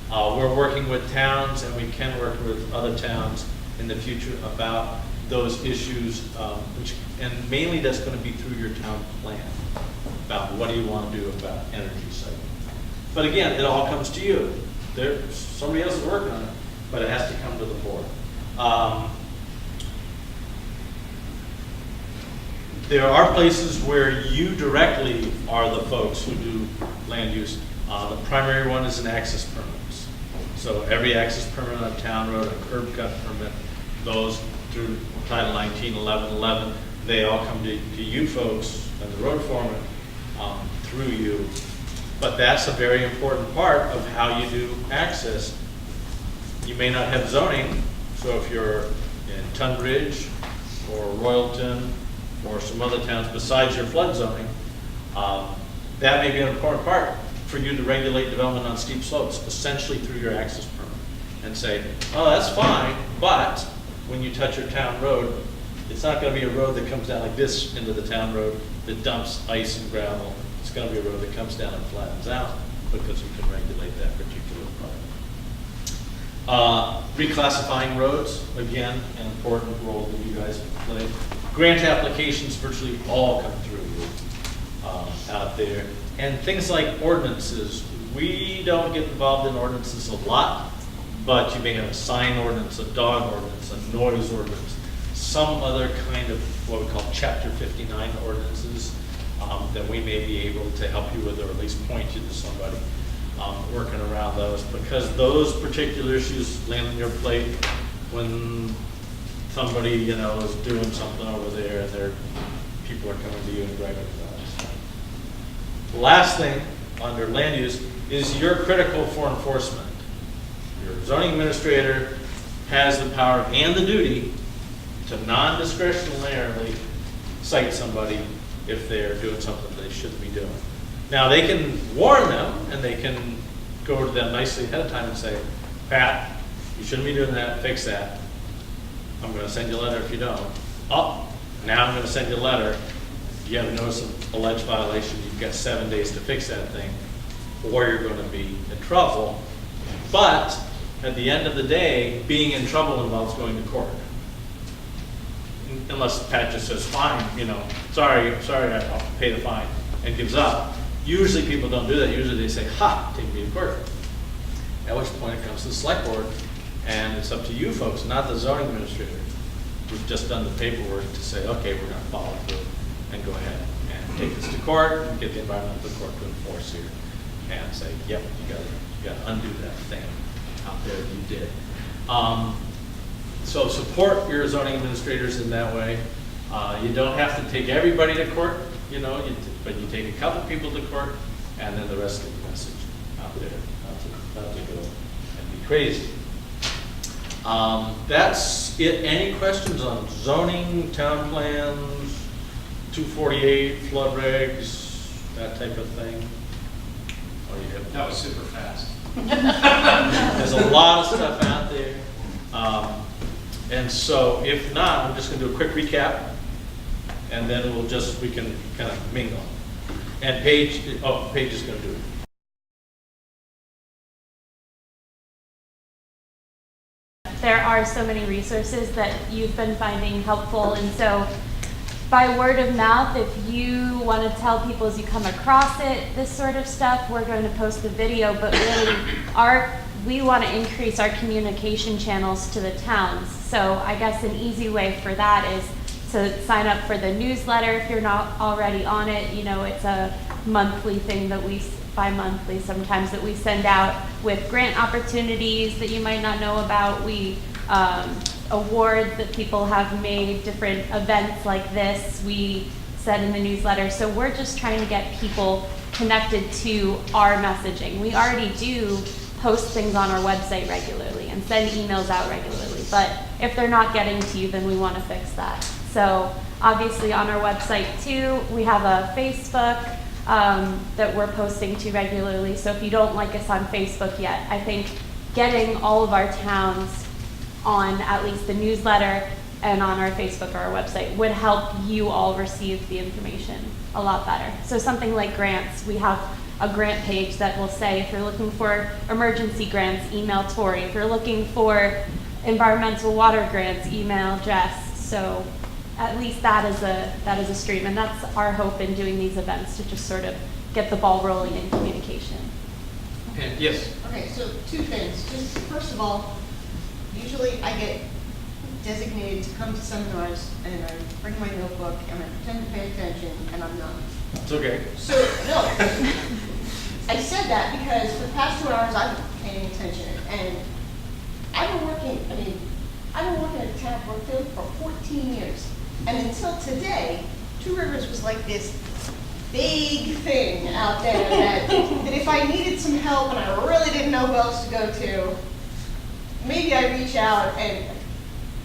We're working with towns, and we can work with other towns in the future about those issues, and mainly that's going to be through your town plan, about what do you want to do about energy cycle. But again, it all comes to you. Somebody else is working on it, but it has to come to the board. There are places where you directly are the folks who do land use. The primary one is an access permits. So every access permit on a town road, a curb cut permit, those through Title 19, 1111, they all come to you folks and the road foreman through you. But that's a very important part of how you do access. You may not have zoning, so if you're in Tunbridge or Royalton or some other towns besides your flood zoning, that may be an important part for you to regulate development on steep slopes, essentially through your access permit, and say, oh, that's fine, but when you touch your town road, it's not going to be a road that comes down like this into the town road that dumps ice and gravel. It's going to be a road that comes down and flattens out because you can regulate that particular part. Reclassifying roads, again, an important role that you guys play. Grant applications virtually all come through out there. And things like ordinances, we don't get involved in ordinances a lot, but you may have a sign ordinance, a dog ordinance, a noise ordinance, some other kind of what we call Chapter 59 ordinances that we may be able to help you with, or at least point you to somebody working around those, because those particular issues land on your plate when somebody, is doing something over there and people are coming to you and griping about it. The last thing under land use is you're critical for enforcement. Your zoning administrator has the power and the duty to non-discretionarily cite somebody if they're doing something they shouldn't be doing. Now, they can warn them, and they can go to them nicely ahead of time and say, Pat, you shouldn't be doing that, fix that. I'm going to send you a letter if you don't. Oh, now I'm going to send you a letter. You have a notice of alleged violation. You've got 7 days to fix that thing, or you're going to be in trouble. But at the end of the day, being in trouble involves going to court. Unless Pat just says, fine, sorry, I'll pay the fine, and gives up. Usually people don't do that. Usually they say, ha, take me to court. At which point it comes to the select board, and it's up to you folks, not the zoning administrator, who've just done the paperwork to say, okay, we're going to follow through and go ahead and take this to court and get the environmental court to enforce here and say, yep, you got to undo that thing out there that you did. So support your zoning administrators in that way. You don't have to take everybody to court, you know, but you take a couple people to court, and then the rest of the message out there, not to go and be crazy. That's it. Any questions on zoning, town plans, 248, flood regs, that type of thing? Oh, you have. That was super fast. There's a lot of stuff out there. And so if not, I'm just going to do a quick recap, and then we can kind of mingle. And Paige is going to do it. There are so many resources that you've been finding helpful, and so by word of mouth, if you want to tell people as you come across it, this sort of stuff, we're going to post the video, but really we want to increase our communication channels to the towns. So I guess an easy way for that is to sign up for the newsletter if you're not already on it. You know, it's a monthly thing that bi-monthly sometimes, that we send out with grant opportunities that you might not know about. We awards that people have made, different events like this, we said in the newsletter. So we're just trying to get people connected to our messaging. We already do post things on our website regularly and send emails out regularly, but if they're not getting to you, then we want to fix that. So obviously on our website too, we have a Facebook that we're posting to regularly. So if you don't like us on Facebook yet, I think getting all of our towns on at least the newsletter and on our Facebook or our website would help you all receive the information a lot better. So something like grants, we have a grant page that will say, if you're looking for emergency grants, email Tori. If you're looking for environmental water grants, email Jess. So at least that is a stream, and that's our hope in doing these events, to just sort of get the ball rolling in communication. And yes. Okay, so two things. Just first of all, usually I get designated to come to seminars, and I bring my notebook and I pretend to pay attention, and I'm not. It's okay. So no, I said that because for the past 2 hours I've been paying attention, and I've been working at the town of Brownfield for 14 years, and until today, Two Rivers was like this big thing out there that if I needed some help and I really didn't know who else to go to, maybe I reach out, and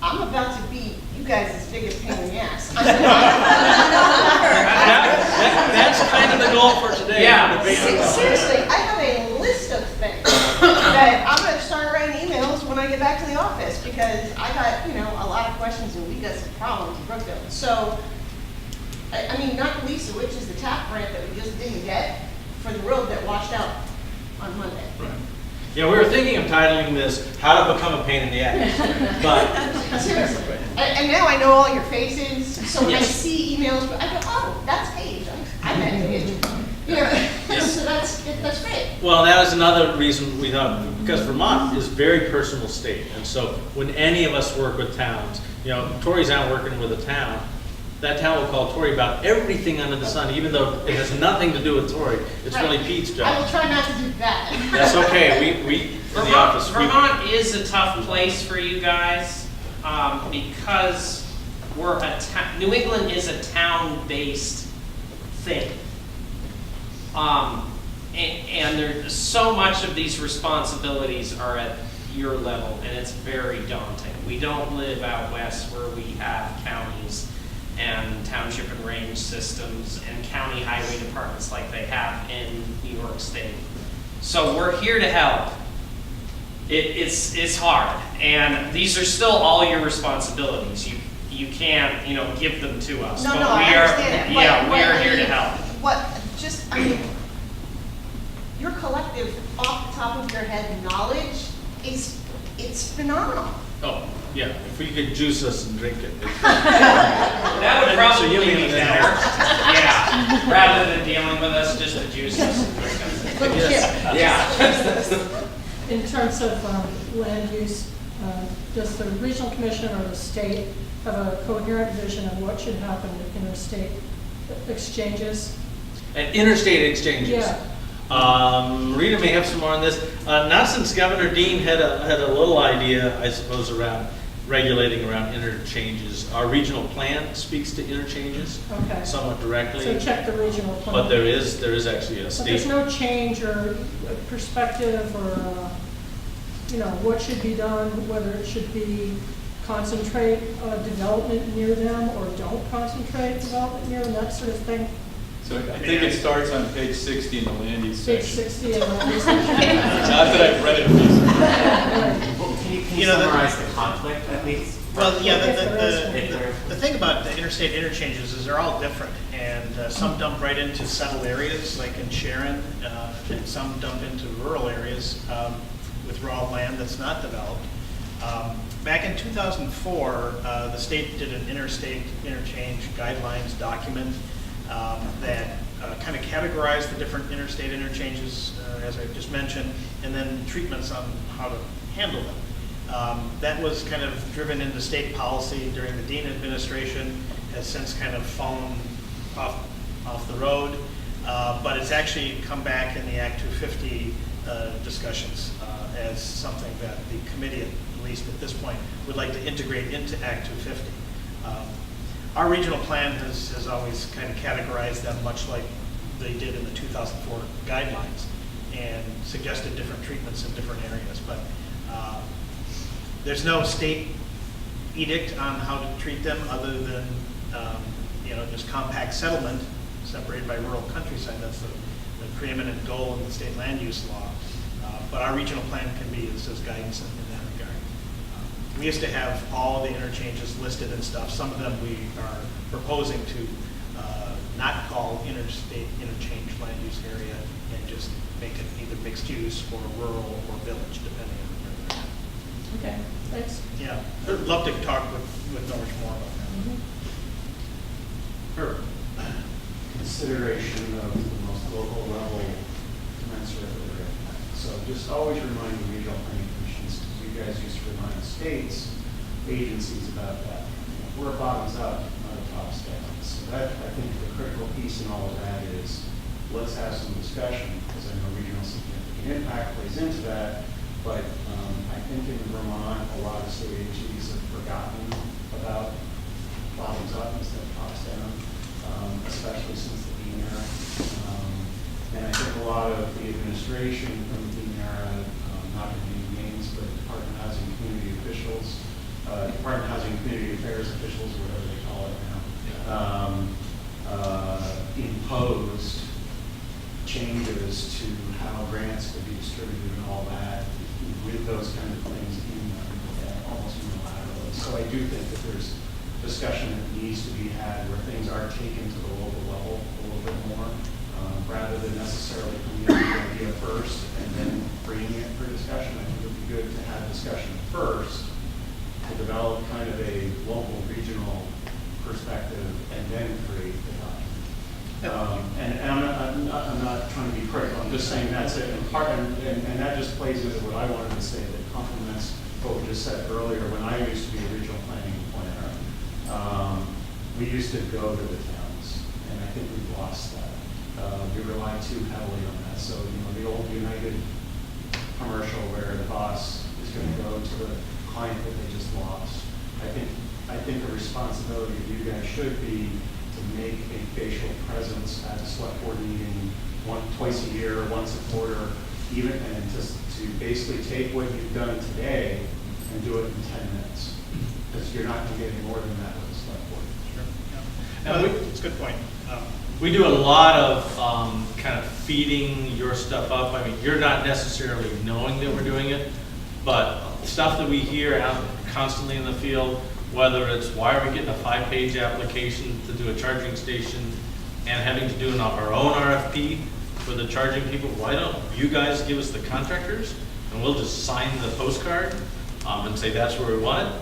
I'm about to be you guys' biggest pain in the ass. That's kind of the goal for today. Yeah. Seriously, I have a list of things that I'm going to start writing emails when I get back to the office, because I got, a lot of questions, and we got some problems in Brookfield. So, I mean, not least of which is the TAP grant that we just didn't get for the road that washed out on Monday. Right. Yeah, we were thinking of titling this "How to Become a Pain in the Ass," but seriously. And now I know all your faces, so when I see emails, I go, "Oh, that's Paige. I met Paige." So that's great. Well, that is another reason we thought, because Vermont is a very personal state, and so when any of us work with towns, Tori's out working with a town. That town will call Tori about everything under the sun, even though it has nothing to do with Tori. It's really Pete's job. I will try not to do that. That's okay. We in the office. Vermont is a tough place for you guys because New England is a town-based thing. And there's so much of these responsibilities are at your level, and it's very daunting. We don't live out west where we have counties and township and range systems and county highway departments like they have in New York State. So we're here to help. It's hard, and these are still all your responsibilities. You can't give them to us. No, but I understand that. Yeah, we are here to help. Your collective, off the top of your head knowledge it's phenomenal. Oh, yeah. If we could juice us and drink it. That would probably be better. Yeah, rather than dealing with us, just to juice us and drink us. Yes. Yeah. In terms of land use, does the regional commission or the state have a coherent vision of what should happen in interstate exchanges? And interstate exchanges. Yeah. Rita may have some more on this. Not since Governor Dean had a little idea, I suppose, around regulating around interchanges. Our regional plan speaks to interchanges Okay. somewhat directly. So check the regional plan. But there is actually a But state. there's no change or perspective or, what should be done, whether it should be concentrate development near them or don't concentrate development near them, that sort of thing. So I think it starts on page 60 in the land use Page section. 60 and all this. Not that I've read it. Well, can you You know, summarize the conflict at least? Well, yeah, If there is the thing about the interstate interchanges is they're all different, and some dump right into settled areas, like in Sharon, and some dump into rural areas with raw land that's not developed. Back in 2004, the state did an interstate interchange guidelines document that kind of categorized the different interstate interchanges, as I just mentioned, and then treatments on how to handle them. That was kind of driven into state policy during the Dean administration, has since kind of fallen off the road, but it's actually come back in the Act 250 discussions as something that the committee, at least at this point, would like to integrate into Act 250. Our regional plan has always kind of categorized them much like they did in the 2004 guidelines and suggested different treatments in different areas, but there's no state edict on how to treat them other than, just compact settlement separated by rural countryside. That's the preeminent goal in the state land use law. But our regional plan can be used as guidance in that regard. We used to have all the interchanges listed and stuff. Some of them we are proposing to not call interstate interchange land use area and just make it either mixed use or rural or village, depending on where they're at. Okay, thanks. Yeah, I'd love to talk with Norwich more about that. For consideration of the most local level commensurate with their impact. So just always reminding regional planning commissions, because you guys used to remind states, agencies about that. We're a bottoms up, not a tops down. So that, I think the critical piece in all of that is, let's have some discussion, because I know regional significant impact plays into that, but I think in Vermont, a lot of state agencies have forgotten about bottoms up instead of tops down, especially since the Dean era. And I think a lot of the administration from the Dean era, not to name names, but Department of Housing and Community officials, Department of Housing and Community Affairs officials, whatever they call it now, imposed changes to how grants could be distributed and all that, with those kind of things in them, almost unilaterally. So I do think that there's discussion that needs to be had where things are taken to the local level a little bit more, rather than necessarily coming up with the idea first and then bringing it for discussion. I think it would be good to have discussion first, to develop kind of a local, regional perspective, and then create the document. And I'm not trying to be critical. I'm just saying that's it. And that just plays into what I wanted to say that complements what we just said earlier. When I used to be a regional planning planner, we used to go to the towns, and I think we've lost that. We rely too heavily on that. So, the old United commercial where the boss is going to go to the client that they just lost. I think the responsibility of you guys should be to make a facial presence at the select board meeting twice a year, once a quarter, even, and to basically take what you've done today and do it in 10 minutes. Because you're not going to get any more than that with the select board. Sure. Yeah. It's a good point. We do a lot of kind of feeding your stuff up. I mean, you're not necessarily knowing that we're doing it, but stuff that we hear out constantly in the field, whether it's why are we getting a 5-page application to do a charging station and having to do our own RFP for the charging people, why don't you guys give us the contractors and we'll just sign the postcard and say that's where we want it,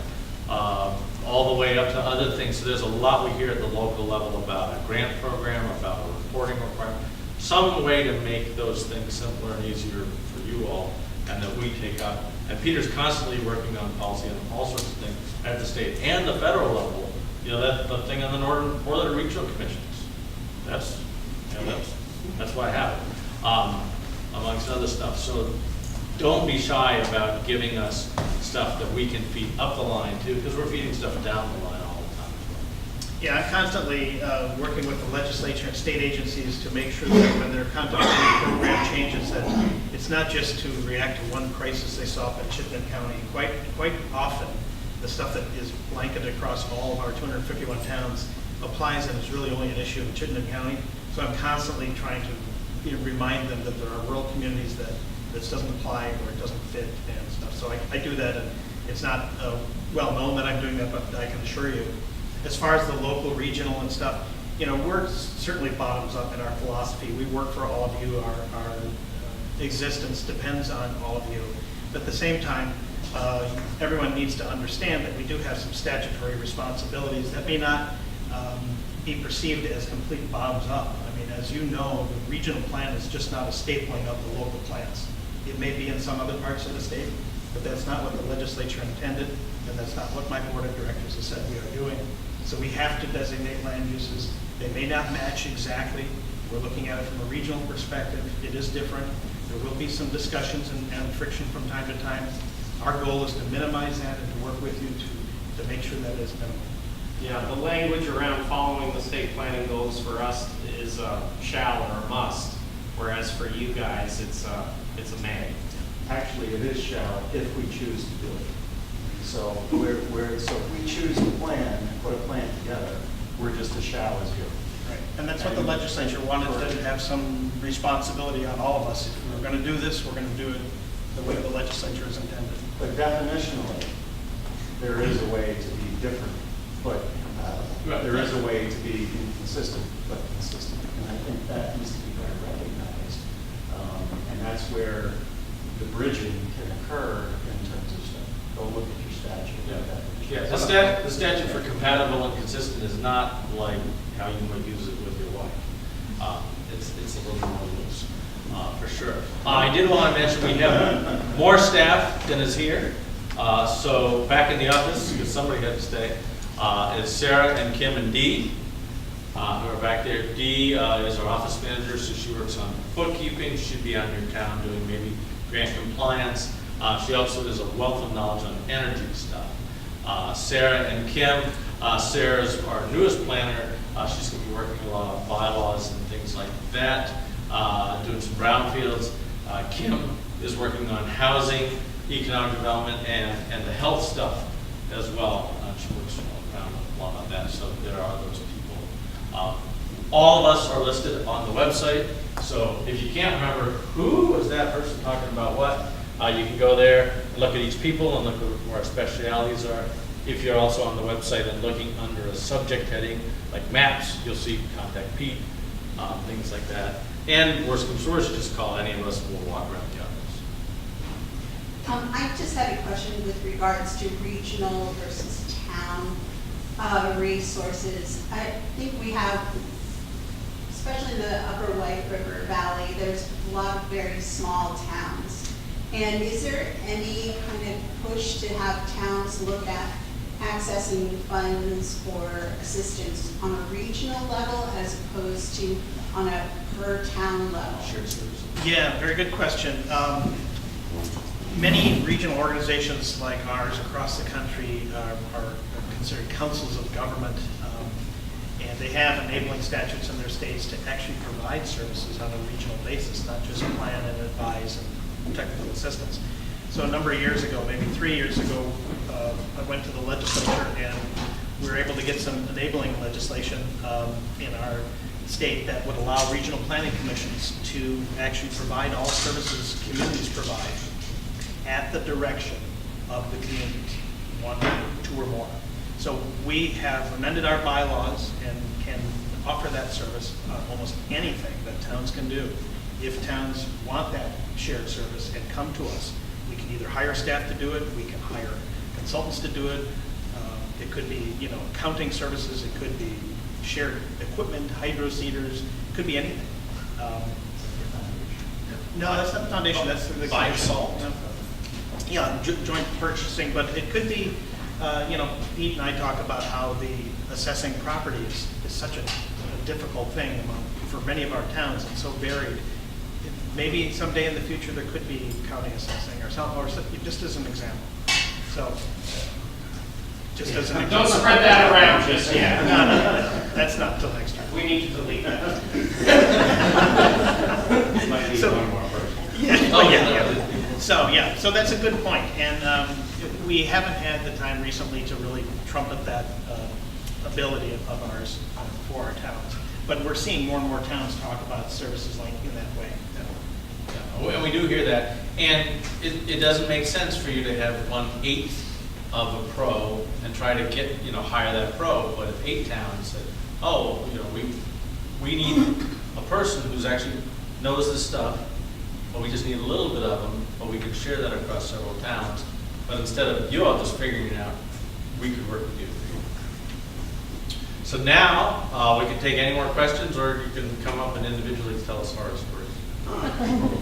all the way up to other things. So there's a lot we hear at the local level about a grant program, about a reporting requirement, some way to make those things simpler and easier for you all, and that we take up. And Peter's constantly working on policy and all sorts of things at the state and the federal level. That the thing on the Northern Regional Commissions. That's why I have it, amongst other stuff. So don't be shy about giving us stuff that we can feed up the line too, because we're feeding stuff down the line all the time as well. Yeah, I'm constantly working with the legislature and state agencies to make sure that when they're contemplating program changes, that it's not just to react to one crisis they saw up in Chittenden County. Quite often, the stuff that is blanketed across all of our 251 towns applies and is really only an issue in Chittenden County. So I'm constantly trying to remind them that there are rural communities that this doesn't apply or it doesn't fit and stuff. So I do that, and it's not well known that I'm doing that, but I can assure you, as far as the local, regional and stuff, we're certainly bottoms up in our philosophy. We work for all of you. Our existence depends on all of you. But at the same time, everyone needs to understand that we do have some statutory responsibilities that may not be perceived as complete bottoms up. I mean, as you know, the regional plan is just not a stapling of the local plans. It may be in some other parts of the state, but that's not what the legislature intended, and that's not what my board of directors has said we are doing. So we have to designate land uses. They may not match exactly. We're looking at it from a regional perspective. It is different. There will be some discussions and friction from time to time. Our goal is to minimize that and to work with you to make sure that is minimal. Yeah, the language around following the state planning goals for us is shall or must, whereas for you guys, it's a may. Actually, it is shall if we choose to do it. So so if we choose to plan and put a plan together, we're just a shall as you. Right, and that's what the legislature wanted, to have some responsibility on all of us. If we're going to do this, we're going to do it the way the legislature has intended. But definitionally, there is a way to be different, but there is a way to be inconsistent, but consistent. And I think that needs to be better recognized. And that's where the bridging can occur in terms of stuff. Go look at your statute. Yeah, the statute for compatible and consistent is not like how you might use it with your wife. It's a little more loose, for sure. I did want to mention we have more staff than is here. So back in the office, because somebody had to stay, is Sarah and Kim and Dee, who are back there. Dee is our office manager, so she works on bookkeeping. She'd be on your town doing maybe grant compliance. She also has a wealth of knowledge on energy stuff. Sarah and Kim, Sarah's our newest planner. She's going to be working a lot on bylaws and things like that, doing some brownfields. Kim is working on housing, economic development, and the health stuff as well. She works around a lot on that, so there are those people. All of us are listed on the website, so if you can't remember who was that person talking about what, you can go there, look at each people, and look at where our specialities are. If you're also on the website and looking under a subject heading, like maps, you'll see contact Pete, things like that. And worst comes to worst, just call any of us and we'll walk around the office. I just had a question with regards to regional versus town resources. I think we have, especially in the Upper White River Valley, there's a lot of very small towns. And is there any kind of push to have towns look at accessing funds for assistance on a regional level as opposed to on a per town level? Shared services. Yeah, very good question. Many regional organizations like ours across the country are considered councils of government, and they have enabling statutes in their states to actually provide services on a regional basis, not just plan and advise and technical assistance. So a number of years ago, maybe 3 years ago, I went to the legislature and we were able to get some enabling legislation in our state that would allow regional planning commissions to actually provide all services communities provide at the direction of the communities, 1, 2, or more. So we have amended our bylaws and can offer that service on almost anything that towns can do. If towns want that shared service and come to us, we can either hire staff to do it, we can hire consultants to do it. It could be, accounting services, it could be shared equipment, hydro seeders, it could be anything. No, that's not the foundation, that's the Buy salt. Yeah, joint purchasing, but it could be, Pete and I talk about how the assessing property is such a difficult thing for many of our towns and so varied. Maybe someday in the future there could be county assessing or something, or just as an example. So, just as an Don't example. spread that around just yet. No, that's not till next year. We need to delete that. Might need So- one more person. Yeah, Oh, yeah. So that's a good point, and we haven't had the time recently to really trumpet that ability of ours for our towns. But we're seeing more and more towns talk about services like in that way. Yeah, and we do hear that, and it doesn't make sense for you to have 1/8 of a pro and try to get, hire that pro, but if 8 towns said, oh, we need a person who's actually knows this stuff, but we just need a little bit of them, but we can share that across several towns, but instead of you all just figuring it out, we could work with you. So now, we can take any more questions, or you can come up and individually tell us horror stories.